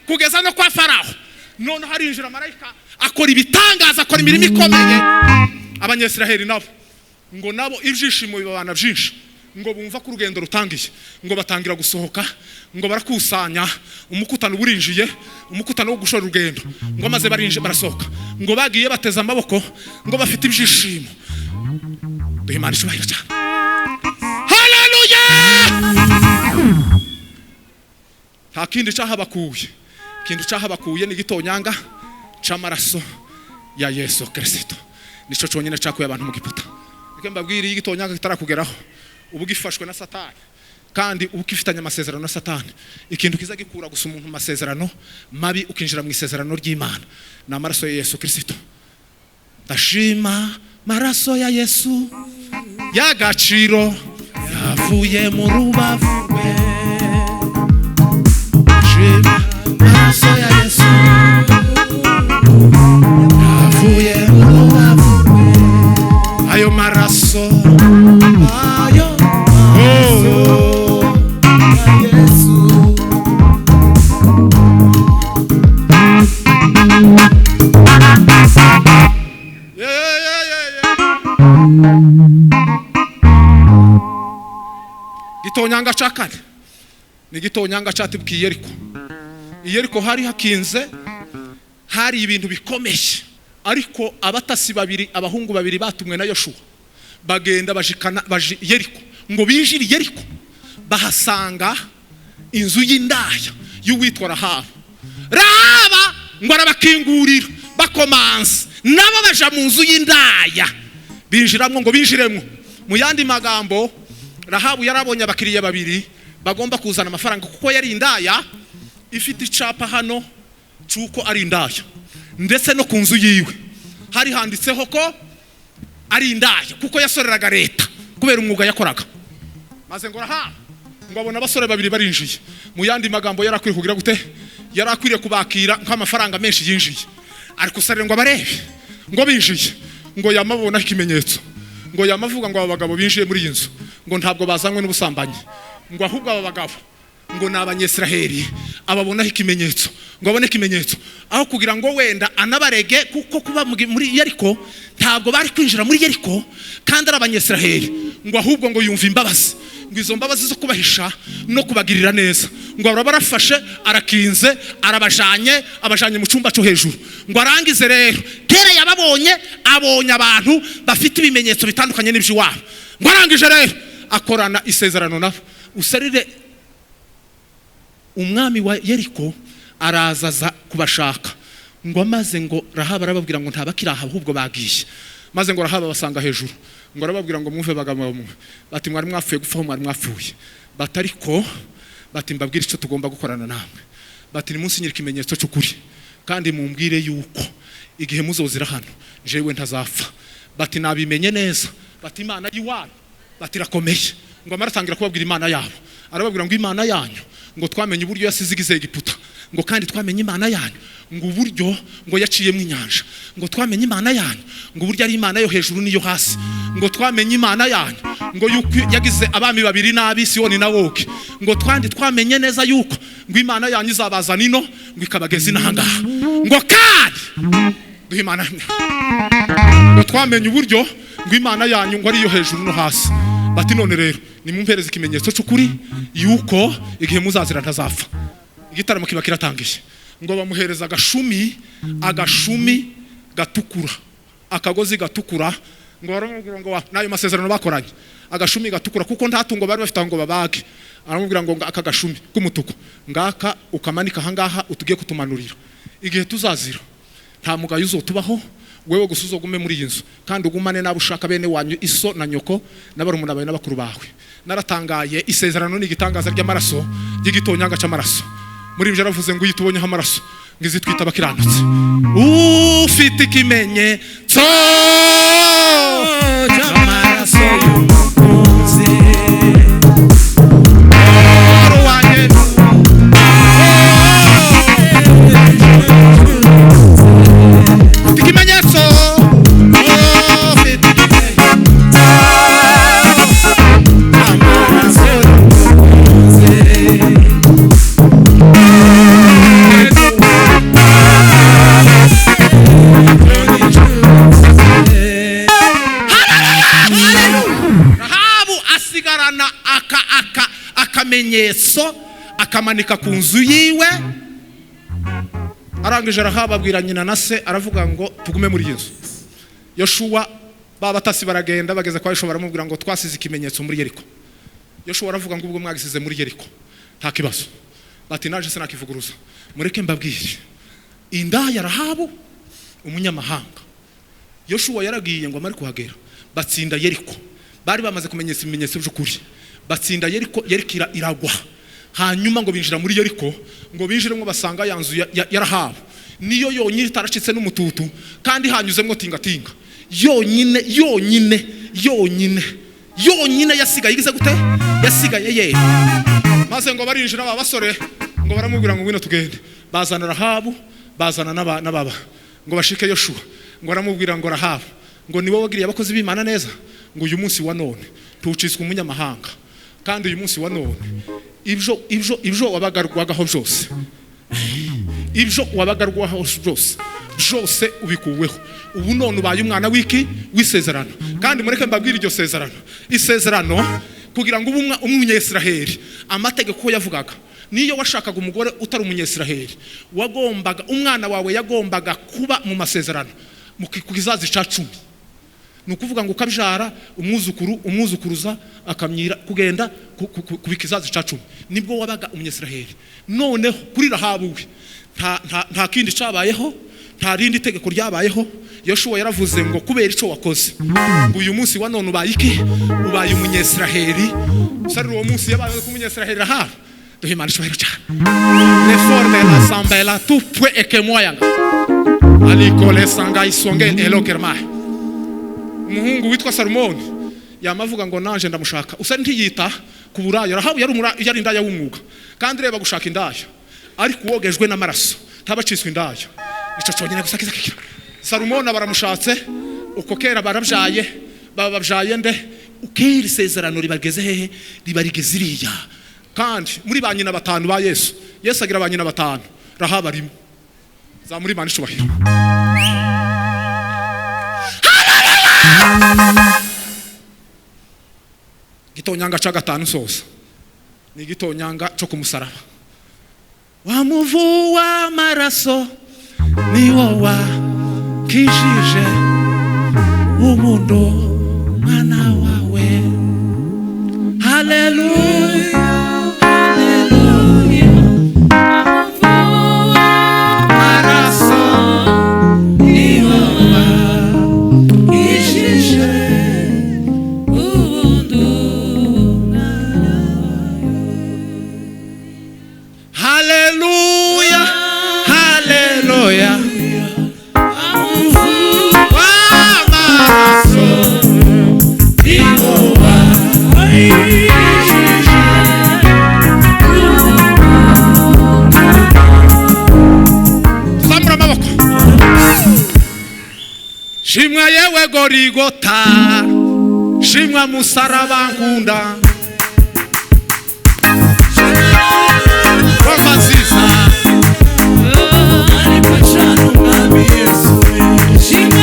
kugeza no kwa Farawo. None harinjira marayika akora ibitangaza, akora imirimo ikomeye. Abanyesiraheli nabo ngo nabo ibyishimo bibabana byinshi, ngo bumva ko urugendo rutangiye, ngo batangira gusohoka, ngo barakusanya umukutano burinjiye, umukutano wo gushora urugendo. Ngo maze barinje barasohoka, ngo bagiye bateze amaboko, ngo bafite ibyishimo. Bimana ishobora cyane. Haleluya! Nta kindi cyahabakuye, ikintu cyahabakuye ni gitonyanga c'amaraso ya Yesu Kristo. Nico cyonyine cyakuye abantu mu Giputa. Reke mbabwire, igitonyanga kitarakugeraho ubu gifashwe na Satani, kandi ubu kifitanye amasezerano na Satani. Ikintu kiza gikura gusa umuntu mu masezerano mabi ukinjira mu isezerano ry'Imana na amaraso ya Yesu Kristo. Ndashima maraso ya Yesu y'agaciro yavuye mu rubavu rwe. Ndashima maraso ya Yesu yavuye mu rubavu rwe. Ayo maraso ya Yesu. Gitonyanga cakane ni gitonyanga catibwiye Yeriko. Yeriko hari hakinze, hari ibintu bikomeye, ariko abatasi babiri, abahungu babiri batumwe na Yoshua bagenda bajikana Yeriko, ngo binjire Yeriko bahasanga inzu y'indaya y'uwitwa Rahabu. Rahaba ngo arabakingurira bakomansa nabo baja mu nzu y'indaya binjiramo ngo binjiremo. Mu yandi magambo Rahabu yarabonye abakiriya babiri bagomba kuzana amafaranga kuko yari indaya ifite icapa hano cuko ari indaya, ndetse no ku nzu yiwe hari handitseho ko ari indaya kuko yasoreraga leta kubera umwuga yakoraga. Maze ngo Rahabu ngo abona abasore babiri barinjiye. Mu yandi magambo yarakwiriye kugira gute, yarakwiriye kubakira nk'amafaranga menshi yinjiye, ariko usarire ngo abarebe ngo binjiye ngo yamabona ikimenyetso, ngo yamavuga ngo aba bagabo binjiye muri iyi nzu ngo ntabwo bazanywe n'ubusambanyi, ngo ahubwo aba bagabo ngo n'abanyesiraheli ababonaho ikimenyetso, ngo abone ikimenyetso aho kugira ngo wenda anabarege kuko kuba muri Yeriko ntabwo bari kwinjira muri Yeriko kandi ari abanyesiraheli, ngo ahubwo ngo yumva imbabazi, ngo izo mbabazi zo kubahisha no kubagirira neza, ngo barafashe arakinze abajanye mu cyumba cyo hejuru. Ngo arangize rero kera yababonye abonye abantu bafite ibimenyetso bitandukanye n'iby'iwabo, ngo arangije rero akorana isezerano nabo. Usarire umwami wa Yeriko arazaza kubashaka, ngo amaze ngo Rahabu arababwira ngo ntabakiraha ahubwo bagiye. Maze ngo Rahabu basanga hejuru, ngo arababwira ngo mwumve bagabo bati mwari mwapfuye gupfa, mwari mwapfuye, batariko bati mbabwira icyo tugomba gukorana namwe, bati nimunsinyire ikimenyetso cy'ukuri kandi mumbwire yuko igihe muzozira hano jewe ntazapfa. Bati nabimenye neza, bati Imana yiwanyu bati rakomeye. Ngo amaratangira kubabwira Imana yabo, arababwira ngo Imana yanyu ngo twamenye uburyo yasizigize Egiputa, ngo kandi twamenye Imana yanyu ngo uburyo ngo yaciyemo inyanja, ngo twamenye Imana yanyu ngo uburyo ari Imana yo hejuru niyo hasi, ngo twamenye Imana yanyu ngo yuko yagize abami babiri nabi Siyoni na Wogi, ngo twamenye neza yuko ngo Imana yanyu izabazana ino ngo ikabageza inahangaha, ngo kandi duhimana ngo twamenye uburyo ngo Imana yanyu ngo ari yo hejuru no hasi. Bati none rero nimumpereze ikimenyetso cy'ukuri yuko igihe muzazira ntazapfa. Igitaramo kiba kiratangiye, ngo bamuhereza agashumi gatukura, akagozi gatukura, ngo baramubwira ngo nayo masezerano bakoranye agashumi gatukura kuko nta tungo bari bafite ngo babage. Aramubwira ngo aka gashumi k'umutuku ngaka ukamanika hangaha utugiye kutumanurira, igihe tuzazira nta mugayo uzotubaho, wewe gusa uzogume muri iyi nzu kandi ugumane nabo ushaka bene wanyu iso na nyoko n'abarumuna bawe n'abakuru bawe. Naratangaye, isezerano ni igitangaza ry'amaraso y'igitonyanga cy'amaraso. Muri ibyo yaravuze ngo yitubonyeho amaraso ngo izitwita abakiranutse. Ufite ikimenyetso cy'amaraso y'umukunzi akamenyetso akamanika ku nzu yiwe. Arangije Rahabu abwira nyina na se aravuga ngo tugume muri iyi nzu. Yoshuwa babatasi baragenda bageze kwa Yoshuwa baramubwira ngo twasize ikimenyetso muri Yeriko. Yoshuwa aravuga ngo ubwo mwagisize muri Yeriko nta kibazo, bati naje se nakivuguruza, mureke mbabwire indaya Rahabu umunyamahanga. Yoshuwa yaragiye ngo amari kuhagera batsinda Yeriko, bari bamaze kumenyesha ibimenyetso by'ukuri, batsinda Yeriko iragwa. Hanyuma ngo binjira muri Yeriko, ngo binjiremo basanga ya nzu ya Rahabu niyo yonyine itaracitse n'umututu kandi hanyuzemo tingatinga yonyine yasigaye igize gute, yasigaye ye. Maze ngo barinjira aba basore ngo baramubwira ngo ngwino tugende, bazana Rahabu bazana n'ababa ngo bashike Yoshuwa, ngo baramubwira ngo Rahabu ngo niwe wagiriye abakozi b'Imana neza, ngo uyu munsi wa none tucitswe umunyamahanga kandi uyu munsi wa none ibyo wabagarwagaho byose, ibyo wabagarwaho byose ubikuweho. Ubu none ubaye umwana w'isezerano. Kandi mureke mbabwire iryo isezerano kugira ngo ubu umunyesiraheli amategeko yavugaga niyo washakaga umugore utari umunyesiraheli wagombaga umwana wawe yagombaga kuba mu masezerano ku kizazi ca 10. nukuvuga ngo kabyara umwuzukuruza akamyira kugenda kubikizazi ca 10 nibwo wabaga umunyesiraheli. Noneho kuri Rahabuwe nta kindi cabayeho, nta rindi tegeko ryabayeho. Yoshua yaravuze ngo kubera ico wakoze ngo uyu munsi wa none ubaye iki, ubaye umunyesiraheli. Sari uwo munsi yabaye ku umunyesiraheli Rahabu duhimana ishobora cyane. Le fort de l'assemblée la tout point et que moi yanga aliko le sanga isonge elokerma. Umuhungu witwa Salomoni yamavuga ngo nanje ndamushaka. Usa ntiyita ku buraya. Rahabu yari indaya w'umwuga kandi reba gushaka indaya ariko wogejwe n'amaraso tabaciswe indaya. Ico cyonyine gusakiza kikira. Salomoni baramushatse uko kera barabyaye bababyaye nde ukera isezerano ribageze hehe, ribarigeze iriya. Kandi muri ba nyina batanu ba Yesu agira ba nyina batanu, Rahabu arimo. Za muri Imana ishubahiro. Gitonyanga ca 5 sosa ni gitonyanga cyo kumusaraba. Wa muvu wa maraso ni wowa kijije umuntu mwana wawe. Haleluya, haleluya. Maraso ni wowa kijije umuntu mwana wawe. Haleluya, haleluya. Shimwa yewe Gorigota, shimwa musaraba nkunda, Roma nziza ariko cyane umwami Yesu. Shimwa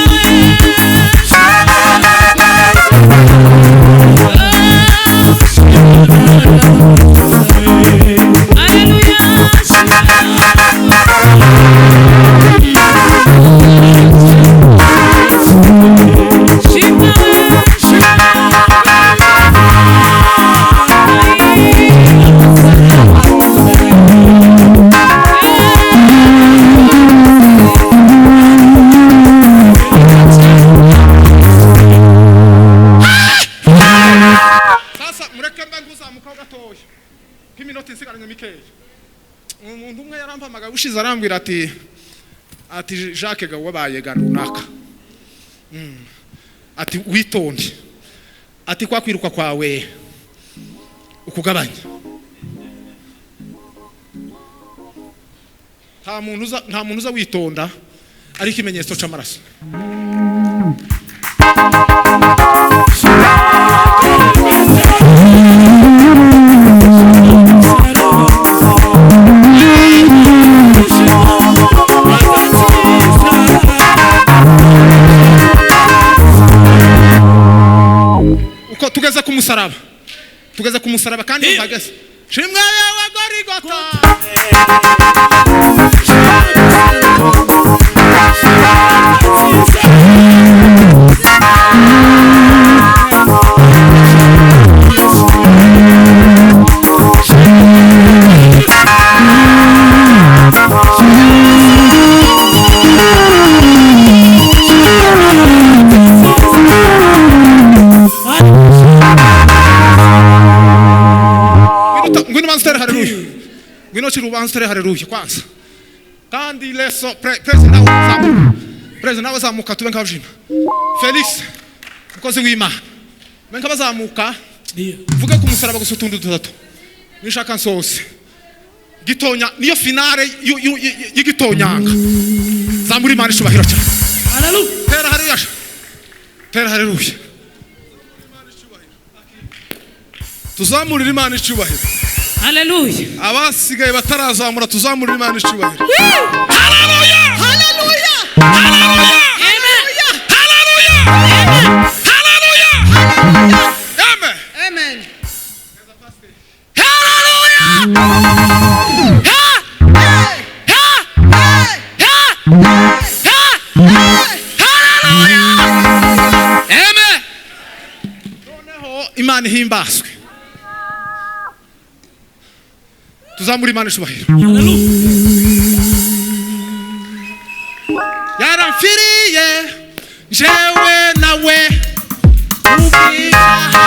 umuntu umwe yarampamaga ushize arambwira ati Jacques gawe wabaye runaka, ati witonde, ati kwa kwiruka kwawe ukugabanya. Nta muntu uza witonda ari ikimenyetso c'amaraso. Uko tugeze ku musaraba kandi mpageze. Shimwa yewe Gorigota. Haleluya kwanza. Kandi leso president wazamuka tube nkabajina. Felix ukoze w'Imana. Menka bazamuka. Vuga ku musaraba gusutundu 3. Nishaka nsose. Gitonya niyo finale y'igitonyanga. Zamuri Imana ishubahiro cyane. Haleluya. Tera haleluya. Tuzamurira Imana ishubahiro. Haleluya. Abasigaye batarazamura tuzamurira Imana ishubahiro. Haleluya. Haleluya. Haleluya. Haleluya. Haleluya. Amen. Amen. Haleluya. Imana ihimbazwe. Tuzamura Imana ishubahiro. Yaramfiriye jewe nawe ubwizaha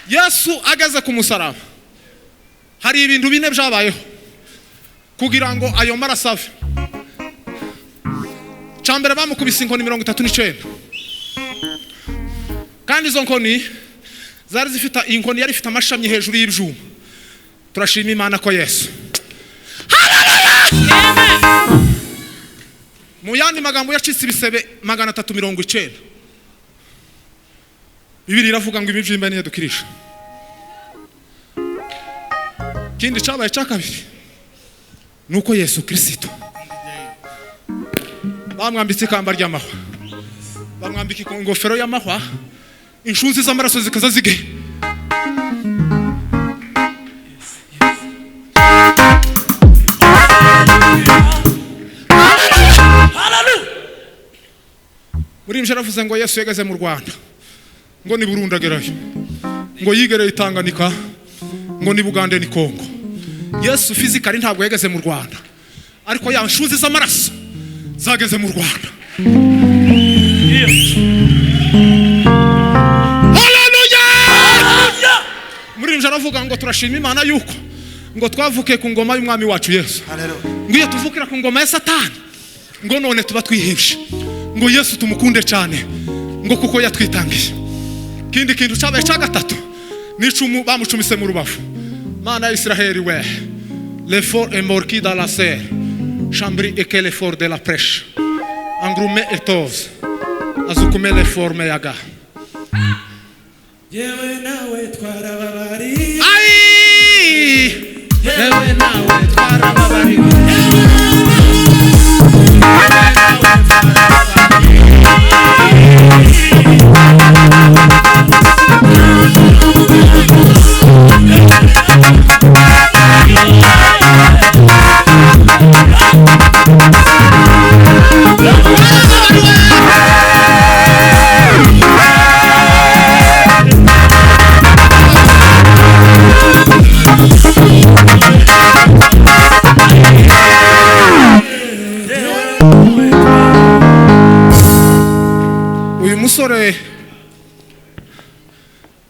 Yesu ageze ku musaraba. Hari ibintu bine byabayeho kugira ngo ayo maraso ave. Cyambere bamukubise inkoni 39. Kandi izo nkoni zari zifita inkoni yari ifite amashami hejuru y'ibyuma. Turashima Imana ko Yesu. Haleluya! Mu yandi magambo yacitse ibisebe 390. Bibiri iravuga ngo imibyimba niyo dukirisha. Kindi cyabaye cya kabiri nuko Yesu Kristo bamwambitse ikamba ry'amahwa, bamwambika ingofero y'amahwa, inshunzi z'amaraso zikaza zige. Muri imje ravuze ngo Yesu yageze mu Rwanda, ngo ni Burundi agerayo, ngo yigereye Tanganyika, ngo ni Bugande ni Kongo. Yesu physically ntabwo yageze mu Rwanda, ariko ya nshuzi z'amaraso zageze mu Rwanda. Haleluya! Muri imje aravuga ngo turashima Imana yuko ngo twavuke ku ngoma y'umwami wacu Yesu. Ngo iyo tuvukira ku ngoma ya Satani, ngo none tuba twihebye. Ngo Yesu tumukunde cyane, ngo kuko yatwitangiye. Kindi kintu cyabaye cya gatatu n'icumu bamucumise mu rubavu. Mana Israeli we, l'effort est mort qui dans la serre, chambri et quel effort de la prêche, engrume et tose, azukume l'effort meyaga. Yewe nawe twarababari, Ai! yewe nawe twarababari,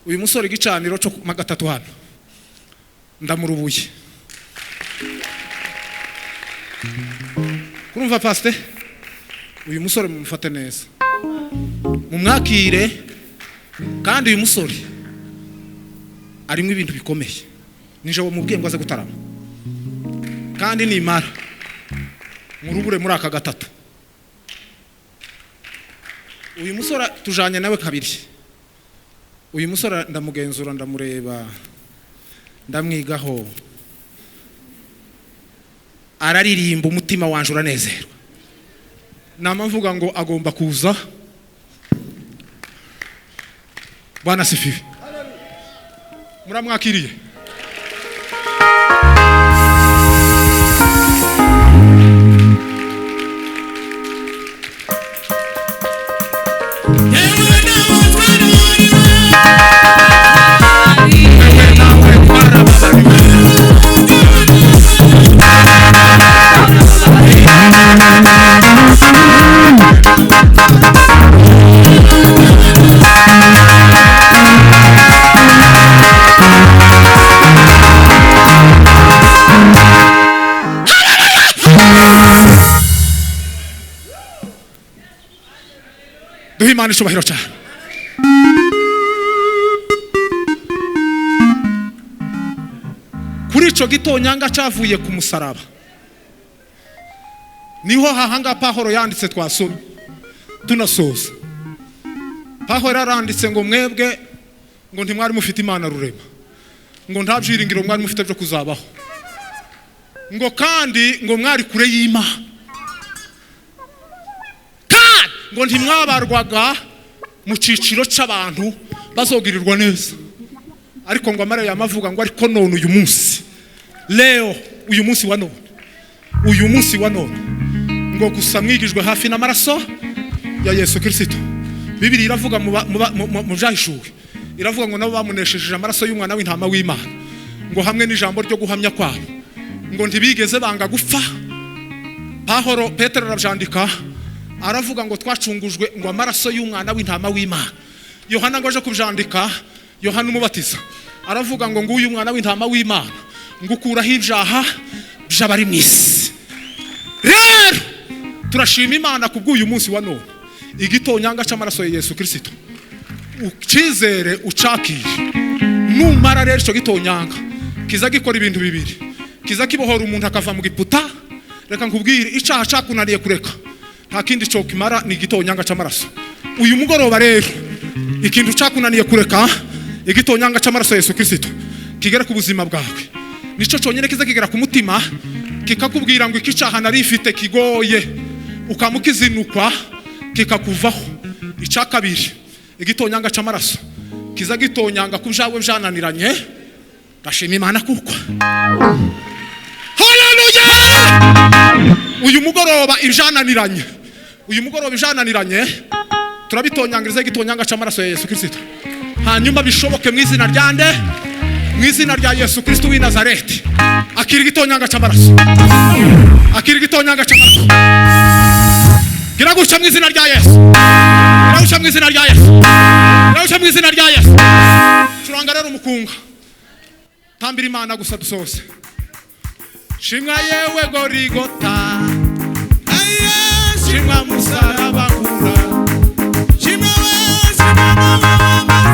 uyu musore gicaniro cyo Mugatatu hano ndamurubuye. Kurumva pastor, uyu musore mumufate neza, mumwakire, kandi uyu musore arimo ibintu bikomeye. Nije wo mubwiye ngo aze gutarama, kandi nimara murubure muri aka gatatu. Uyu musore tujanye nawe kabiri. Uyu musore ndamugenzura, ndamureba, ndamwigaho. araririmba umutima wanje uranezerwa. Nama mvuga ngo agomba kuza. Bwana sifiwe. Muramwakiriye. Duhe Imana icyubahiro cyane. Kuri ico gitonyanga cyavuye ku musaraba niho hahanga Pahoro yanditse twasomye tunasoza. Pahoro yaranditse ngo mwebwe ngo ntimwari mufite Imana rurema, ngo nta byiringiro mwari mufite byo kuzabaho, ngo kandi ngo mwari kure y'Imana, ngo ntimwabarwaga mu ciciro c'abantu bazogirirwa neza. Ariko ngo amara yamavuga ngo ariko none uyu munsi, leo uyu munsi wa none, uyu munsi wa none ngo gusa mwigijwe hafi n'amaraso ya Yesu Kristo. Bibiri iravuga mu byahishuwe, iravuga ngo nabo bamunesheje amaraso y'umwana w'intama w'Imana, ngo hamwe n'ijambo ryo guhamya kwabo, ngo ntibigeze banga gupfa. Pahoro Petero arabyandika aravuga ngo twacungujwe ngo amaraso y'umwana w'intama w'Imana. Yohana ngo aje kubyandika, Yohana umubatiza aravuga ngo nguyu umwana w'intama w'Imana ngo ukuraho ibyaha by'abari mu isi. Rero turashima Imana kubw'uyu munsi wa none, igitonyanga cy'amaraso ya Yesu Kristo ukizere ucakije. Numara rero icyo gitonyanga kiza gikora ibintu bibiri, kiza kibohora umuntu akava mu giputa. Reka nkubwire icyaha cyakunaniye kureka, nta kindi cyo kimara ni igitonyanga cy'amaraso. Uyu mugoroba rero ikintu cyakunaniye kureka, igitonyanga cy'amaraso ya Yesu Kristo kigera ku buzima bwawe. Nico cyonyine kiza kigera ku mutima kikakubwira ngo iki cyaha nari ifite kigoye, ukamukizinukwa kikakuvaho. Icya kabiri, igitonyanga cy'amaraso kiza gitonyanga ku byawe byananiranye. Ndashima Imana kuko haleluya. Uyu mugoroba ibyananiranye, uyu mugoroba ibyananiranye turabitonyangiriza igitonyanga cy'amaraso ya Yesu Kristo, hanyuma bishoboke mu izina rya nde, mu izina rya Yesu Kristo w'i Nazareti. Akira igitonyanga cy'amaraso, akira igitonyanga cy'amaraso. Gira gutya mu izina rya Yesu, gira gutya mu izina rya Yesu, gira gutya mu izina rya Yesu. Turanga rero umukunga, tambira Imana gusa dusose. Shimwa yewe Gorigota, shimwa musaraba kura, shimwa wewe, shimwa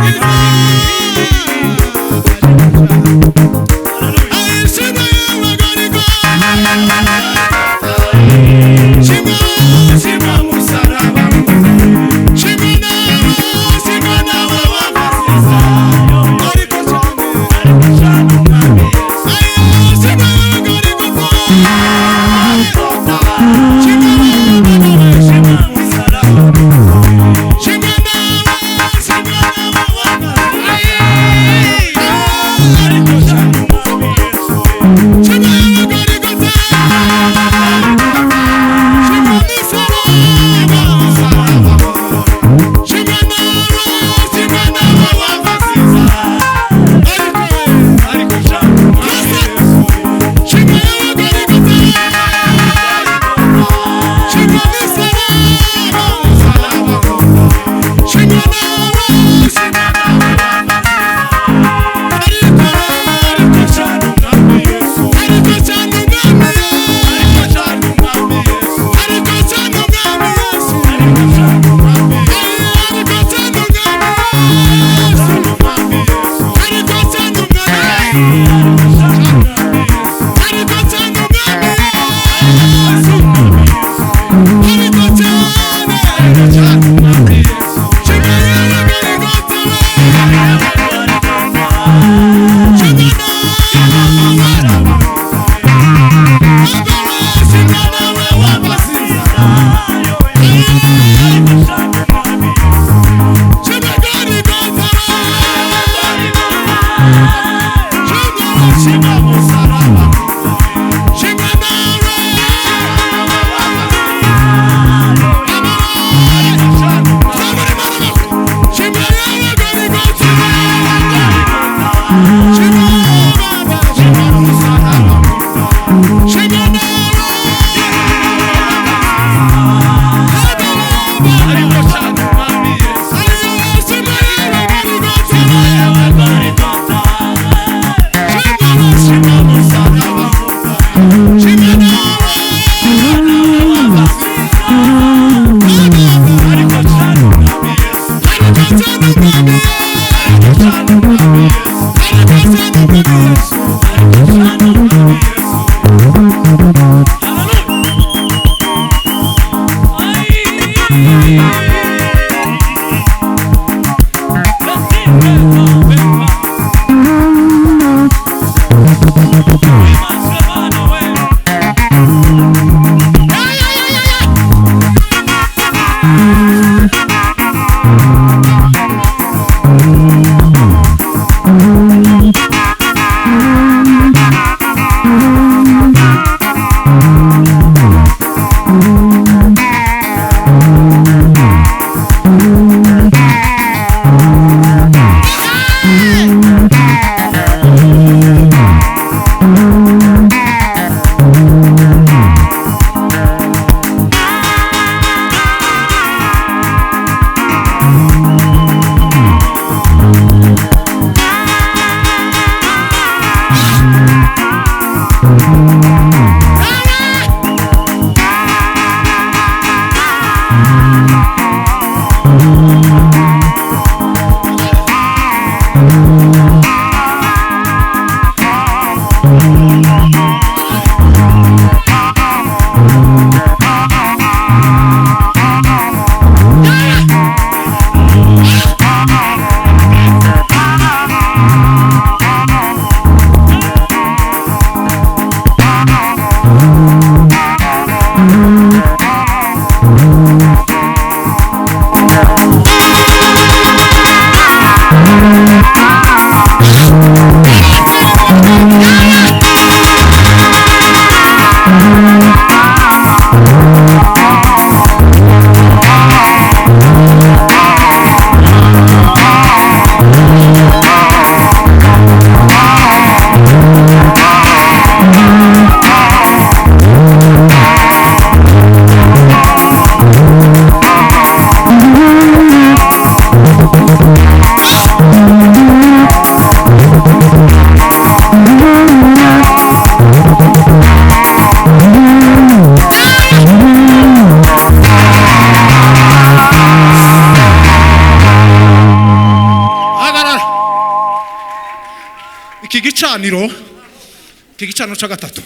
igicaniro cya gatatu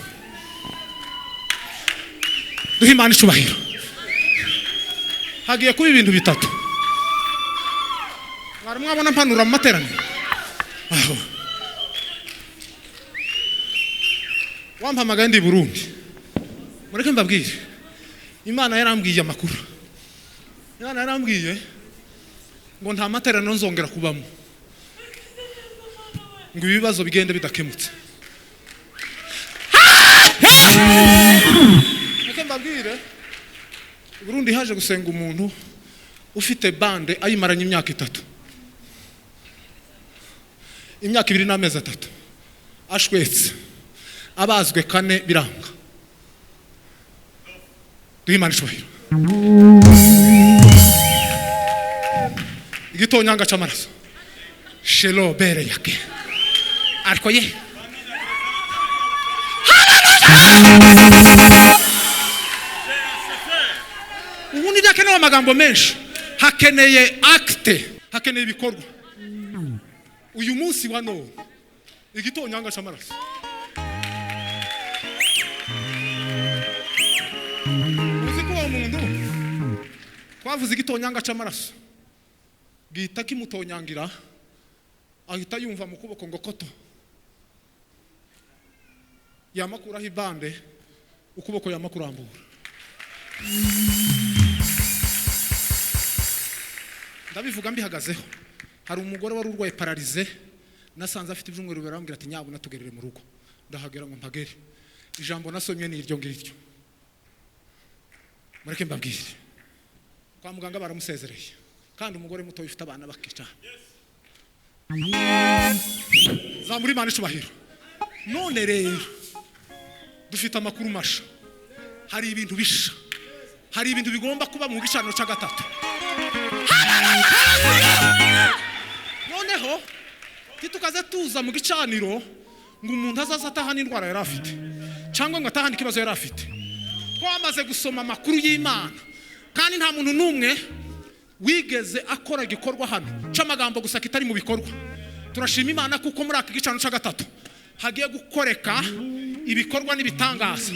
duhe Imana icubahiro. Hagiye kuba ibintu bitatu. Mwari mwabona mpanura mu materaniro aho wampamagaye ndi Burundi, mureke mbabwire Imana yarambwiye amakuru. Imana yarambwiye ngo nta materaniro nzongera kubamo, ngo ibibazo bigende bidakemutse. Mureke mbabwire Burundi haje gusenga umuntu ufite bande ayimaranye imyaka 3, imyaka 2 n'amezi 3, ashwetse abazwe 4 biranga. Duhe Imana icubahiro. Igitonyanga cy'amaraso shelo bere yake ariko ye ubundi ndakeneye amagambo menshi, hakeneye acte, hakeneye ibikorwa. Uyu munsi wa none igitonyanga cy'amaraso uziko uwo muntu twavuze igitonyanga cy'amaraso gihita kimutonyangira, ahita yumva mu kuboko ngo koto, yamakuraho ibande ukuboko yamakurambura. Ndabivuga mbihagazeho. Hari umugore wari urwaye paralize, nasanze afite ibyumweru barambwira ati nyabu natugerere mu rugo. Ndahagera ngo mpagere. Ijambo nasomye ni iryo ngiryo. Mureke mbabwire. Kwa muganga baramusezereye. Kandi umugore muto ufite abana bakica. Zamuri Imana icubahiro. None rero dufite amakuru masha. Hari ibintu bisha. Hari ibintu bigomba kuba mu gicaniro cya gatatu. Noneho titukaze tuza mu gicaniro ngo umuntu azaza atahana indwara yari afite cyangwa ngo atahana ikibazo yari afite. Twamaze gusoma amakuru y'Imana kandi nta muntu numwe wigeze akora gikorwa hano c'amagambo gusa kitari mu bikorwa. Turashima Imana kuko muri aka gicano ca gatatu hagiye gukoreka ibikorwa n'ibitangaza.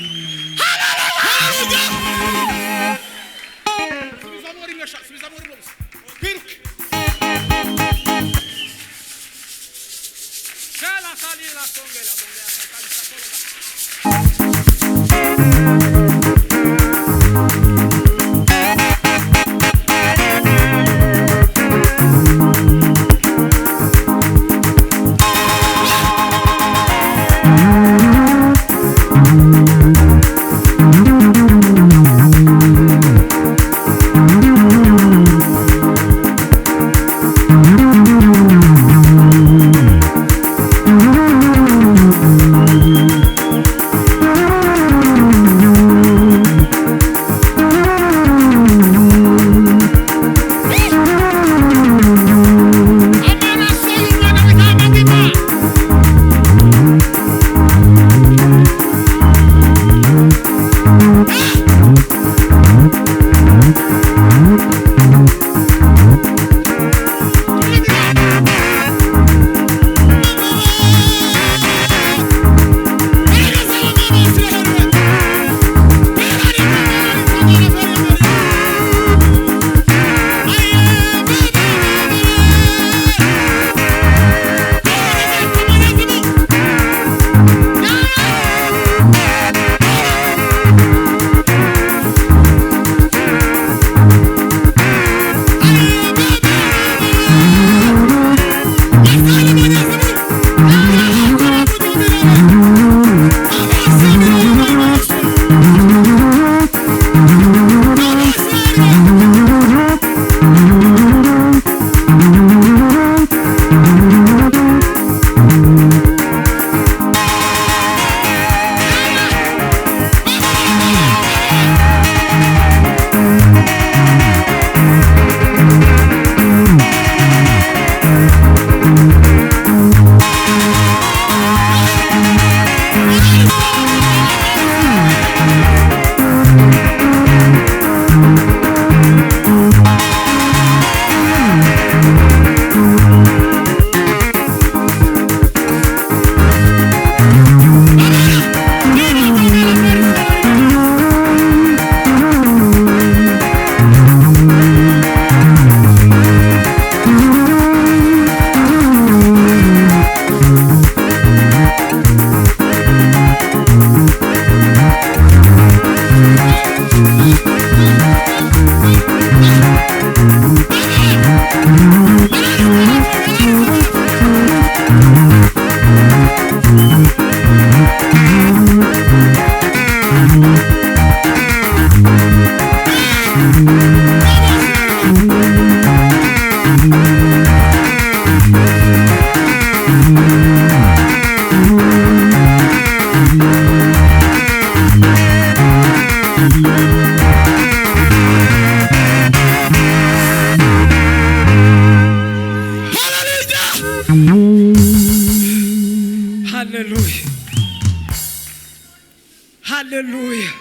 Hallelujah.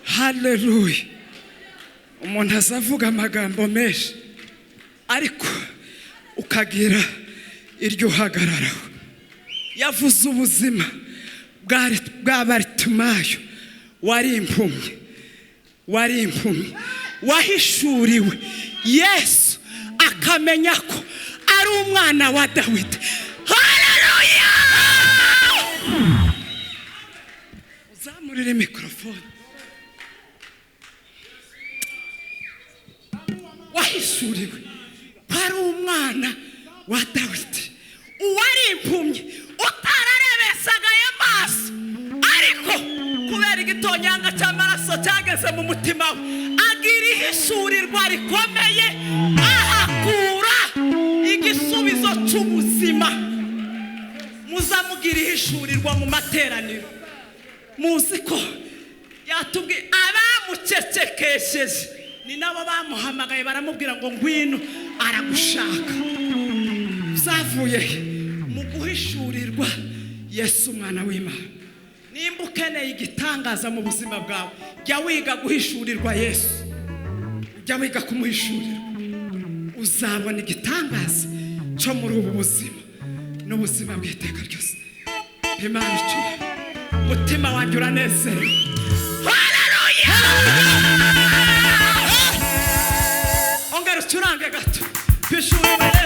Hallelujah. Umuntu azavuga amagambo menshi ariko ukagira iryo hagararaho. Yavuze ubuzima bw'abaritumayo wari impumyi wahishuriwe Yesu akamenya ko ari umwana wa Dawidi. Hallelujah. Uzamurire mikrofone. Wahishuriwe ari umwana wa Dawidi, uwari impumyi utararebesaga amaso, ariko kubera igitonyanga cy'amaraso cyageze mu mutima we agira ihishurirwa rikomeye, ahakura igisubizo cy'ubuzima. Muzamugira ihishurirwa mu materaniro. Muzi ko yatubwiye abamucecekesheje ni nabo bamuhamagaye baramubwira ngo ngwino aragushaka. Uzavuye mu guhishurirwa Yesu umwana w'Imana. Nimba ukeneye igitangaza mu buzima bwawe, jya wiga guhishurirwa Yesu, jya wiga kumuhishurira. uzabona igitangaza cyo muri ubu buzima n'ubuzima bw'iteka ryose. Imana icyuye umutima wanjye uranezerewe. Haleluya! Ongera ucurange gato kwishuri mbere.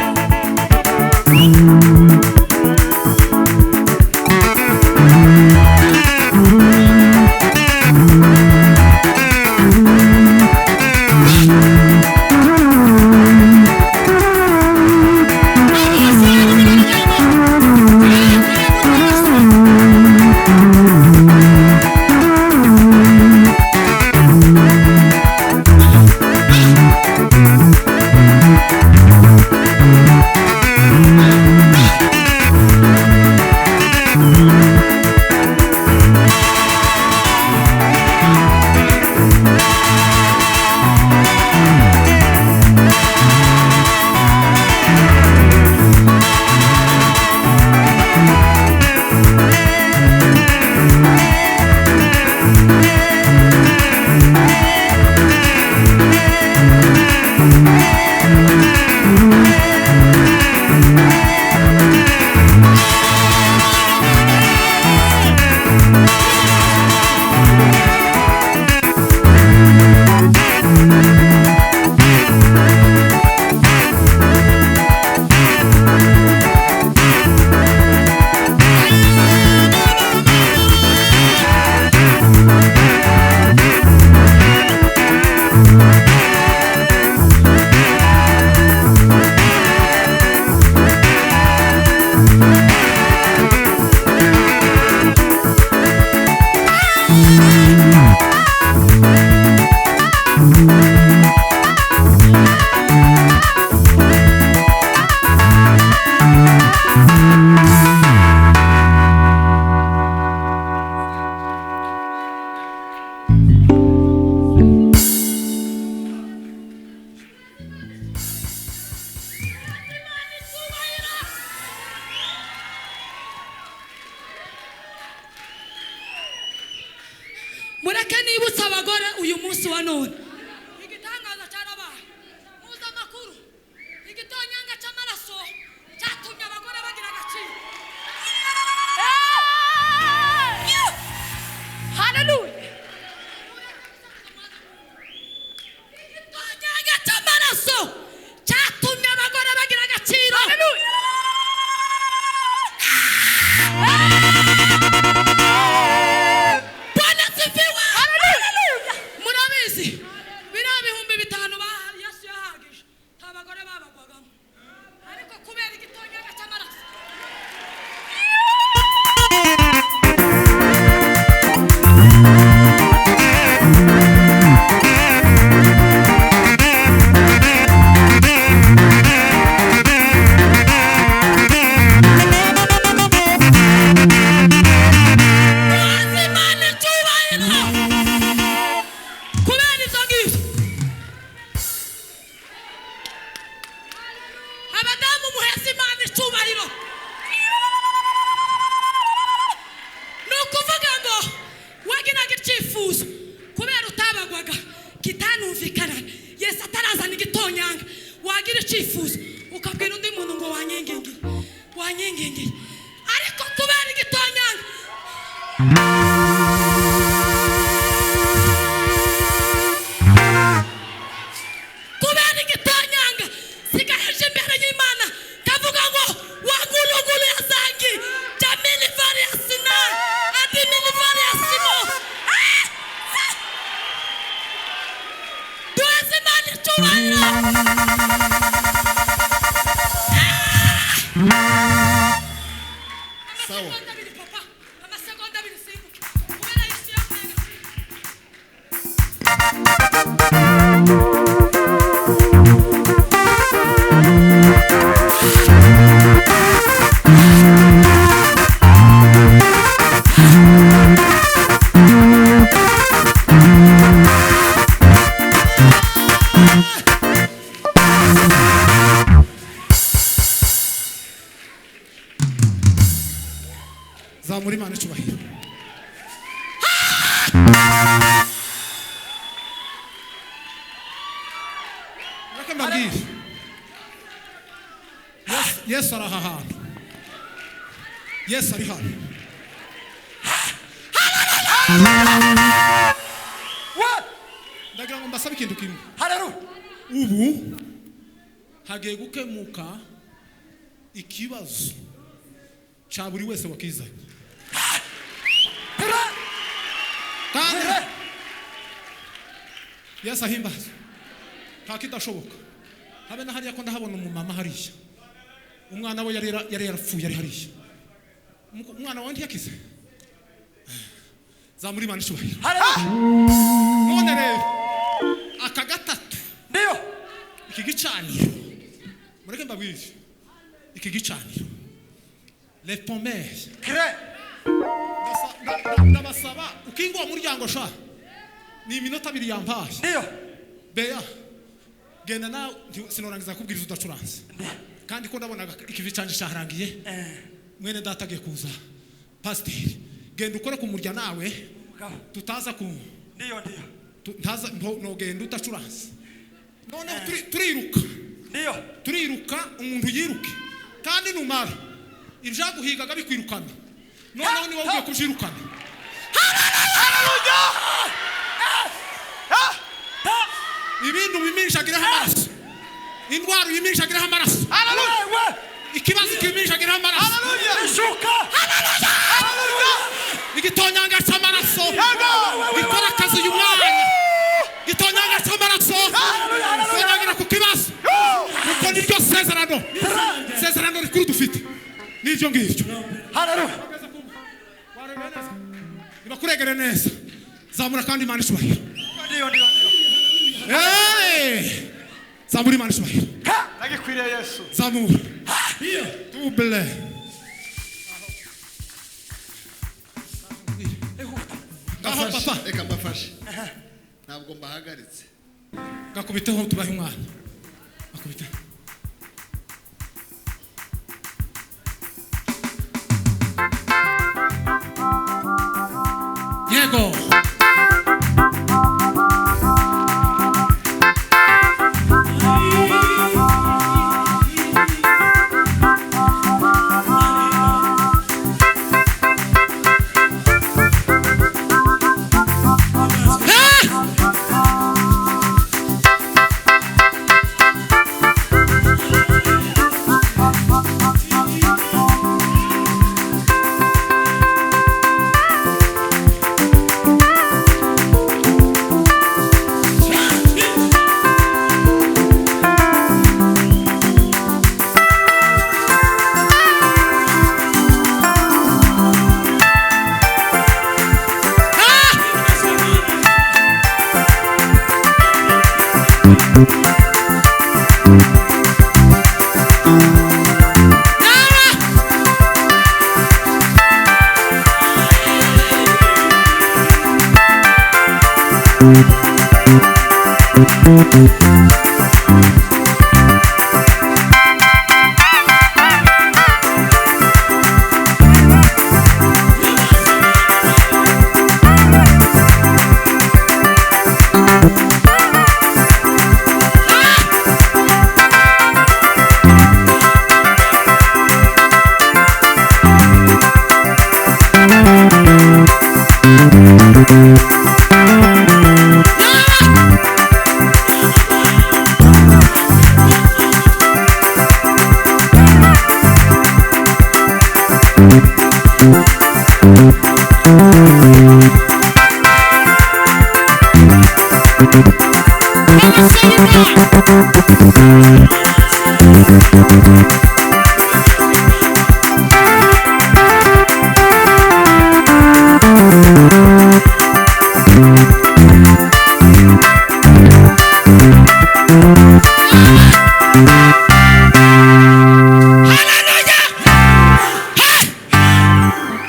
Mureke nibutsa abagore uyu munsi wa none igitangaza cyarabaye muza makuru igitonyanga cy'amaraso cyatumye abagore bagira agaciro. Haleluya! Igitonyanga cy'amaraso cyatumye abagore bagira agaciro. Haleluya! zamura Imana icyubahiro. Reka mbabwire Yesu arahahantu. Yesu ari hano. Ndagira ngo mbasabe ikintu kimwe. Haleluya. Ubu hagiye gukemuka ikibazo cya buri wese wakizanye. Kandi Yesu ahimbaza. Nta kidashoboka. Habe na hariya ko ndahabona umumama hariya. Umwana we yari yarapfuye ari hariya. Umwana wawe ntiyakize. Zamuri Imana ishubahiro. None rero aka gatatu Ndio. iki gicaniro mureke mbabwire iki gicaniro les pommes ndabasaba ukingo umuryango sha ni iminota 2 yampaye. Ndio. Beya genda na sinorangiza kubwiriza udacuranze kandi ko ndabonaga ikivi canje cyaharangiye mwene data agiye kuza pasiteri genda ukore ku murya nawe tutaza ku Ndio. ntaza ntogenda udacuranze none turiruka. Ndio. Turiruka umuntu yiruke kandi numara ibyaguhigaga bikwirukana none ni wowe ugiye kujirukana. Haleluya. Ibintu bimirishagiraho amaraso, indwara bimirishagiraho amaraso, Haleluya. ikibazo kimirishagiraho amaraso. Haleluya. Shuka. Haleluya. Haleluya. Igitonyanga cy'amaraso gikora akazi uyu mwanya. Gitonyanga cy'amaraso gitonyanga ku kibazo kuko niryo sezerano rikuru dufite niryo ngiryo. Haleluya. Nibakuregere neza zamura kandi Imana ishubahiro. Ndio. Zamura Imana ishubahiro. Nagikwiriye Yesu. Zamura double. Aho papa Reka mbafashe. Ntabwo mbahagaritse. gakubiteho tubahe umwana akubite. Yego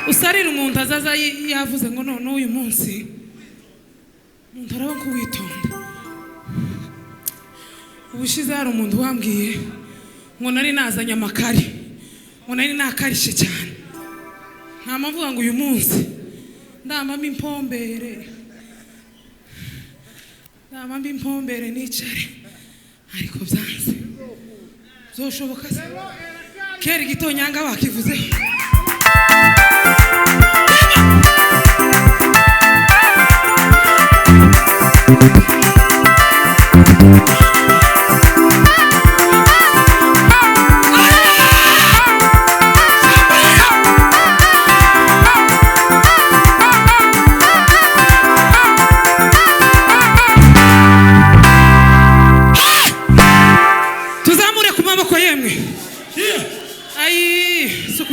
usarira umuntu azaza yavuze ngo none uyu munsi umuntu araba kuwitonda. Ubushize hari umuntu wambwiye ngo nari nazanye amakari ngo nari nakarishe cyane nta mpavuga ngo uyu munsi ndamamo impombere nicare ariko byanze byoshoboka se kera igitonyanga bakivuze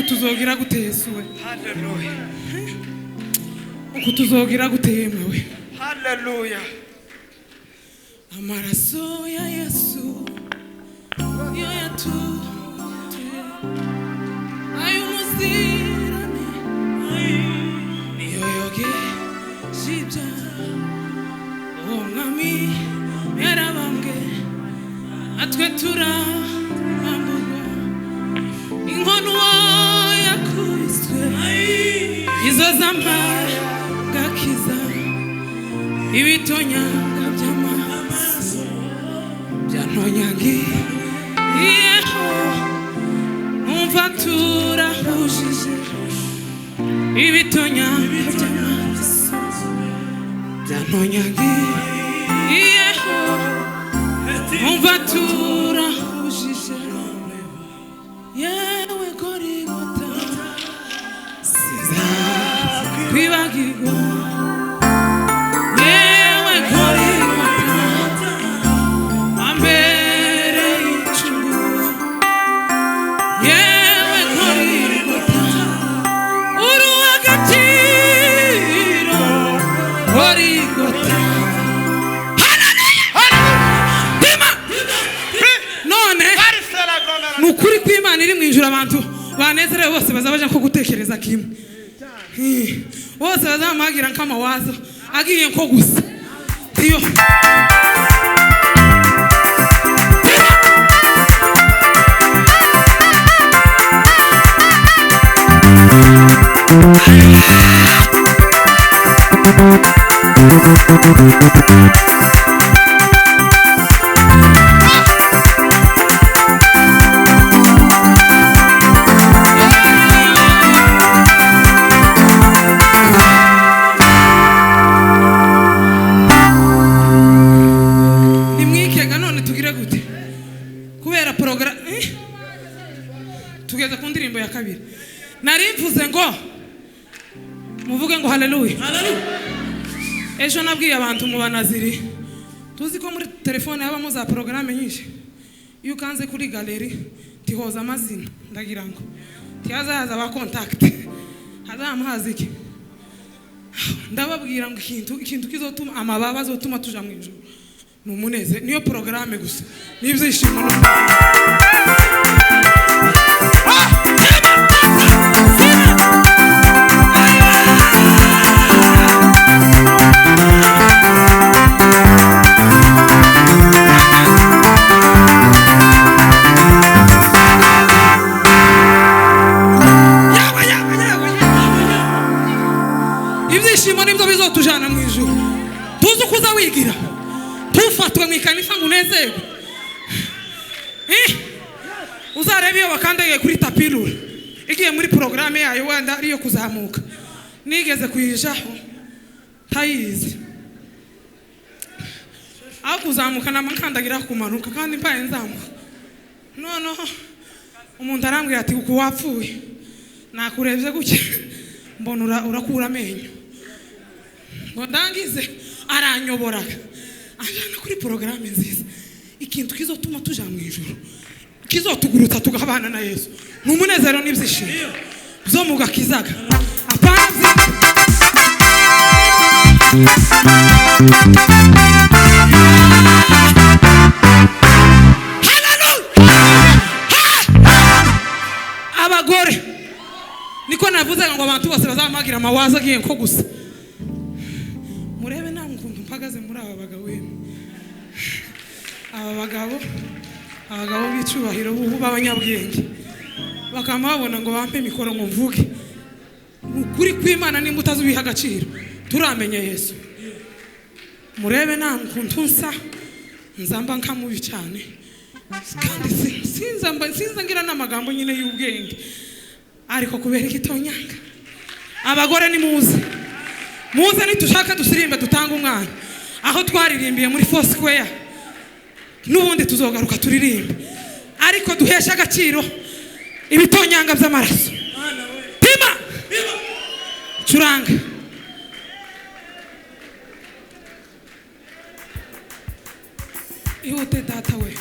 tuzogira guteswe Hallelujah. uko tuzogira gutemwe Hallelujah. amaraso ya Yesu yo yatuye ayo muzirane niyo yoge shibya mwami yarabambwe atwe turabambugwa inkono yakubiswe izo zambara gakiza ibitonyanga by'amaso byantonyangi yeho umva turahujije ibitonyanga by'amaso byantonyangi yeho umva turahujije yewe gorigota siza kwibagirwa yewe gorigota ambere ichungu yewe gorigota uruwagatiro gorigota nukuri kw'Imana iri mwijura abantu banezerewe bose bazabaje ko gutekereza kimwe bose bazamagira nk'amawazo agiye nko gusa iyo tugeze ku ndirimbo ya kabiri narimvuze ngo muvuge ngo haleluya ejo nabwiye abantu mu banaziri tuzi ko muri telefone habamo za porogaramu nyinshi iyo ukanze kuri galeri tihoza amazina ndagira ngo tihazaza aba contact hazamuhaza iki ndababwira ngo ikintu kizotuma amababa azotuma tuja mu ijuru ni umunezero niyo porogaramu gusa n'ibyishimo no ibyishimo nibyo bizotujana mu ijuru tuzi kuza wigira tufatwe mu ikanisa ngo unezerwe uzarebe iyo bakandege kuri tapirura igiye muri porogaramu yayo wenda ariyo kuzamuka nigeze kuyijaho tayizi aho kuzamuka namankandagira kumanuka kandi mbaye nzamuka noneho umuntu arambwira ati uko wapfuye nakurebye gutya mbona urakura amenyo ngo ndangize aranyoboraga ajana kuri porogaramu nziza ikintu kizotuma tuja mu ijuru kizotugurutsa tugabana na Yesu n'umunezero n'ibyishimo zo mugakizaga apana abagore niko navuze ngo abantu bose bazamagira amawaza agiye nko gusa murebe nta mukuntu mpagaze muri aba bagabo abagabo b'icubahiro b'abanyabwenge bakama babona ngo bampe mikoro ngo mvuge ukuri kw'Imana nimba utazubiha agaciro turamenye Yesu murebe nta mukuntu nsa nzamba nkamubi cyane kandi sinza ngira n'amagambo nyine y'ubwenge ariko kubera igitonyanga abagore ni muze nitushaka dusirimbe dutanga umwanya aho twaririmbiye muri Foursquar n'ubundi tuzogaruka turirimbe ariko duhesha agaciro ibitonyanga by'amaraso pima curanga ihute data we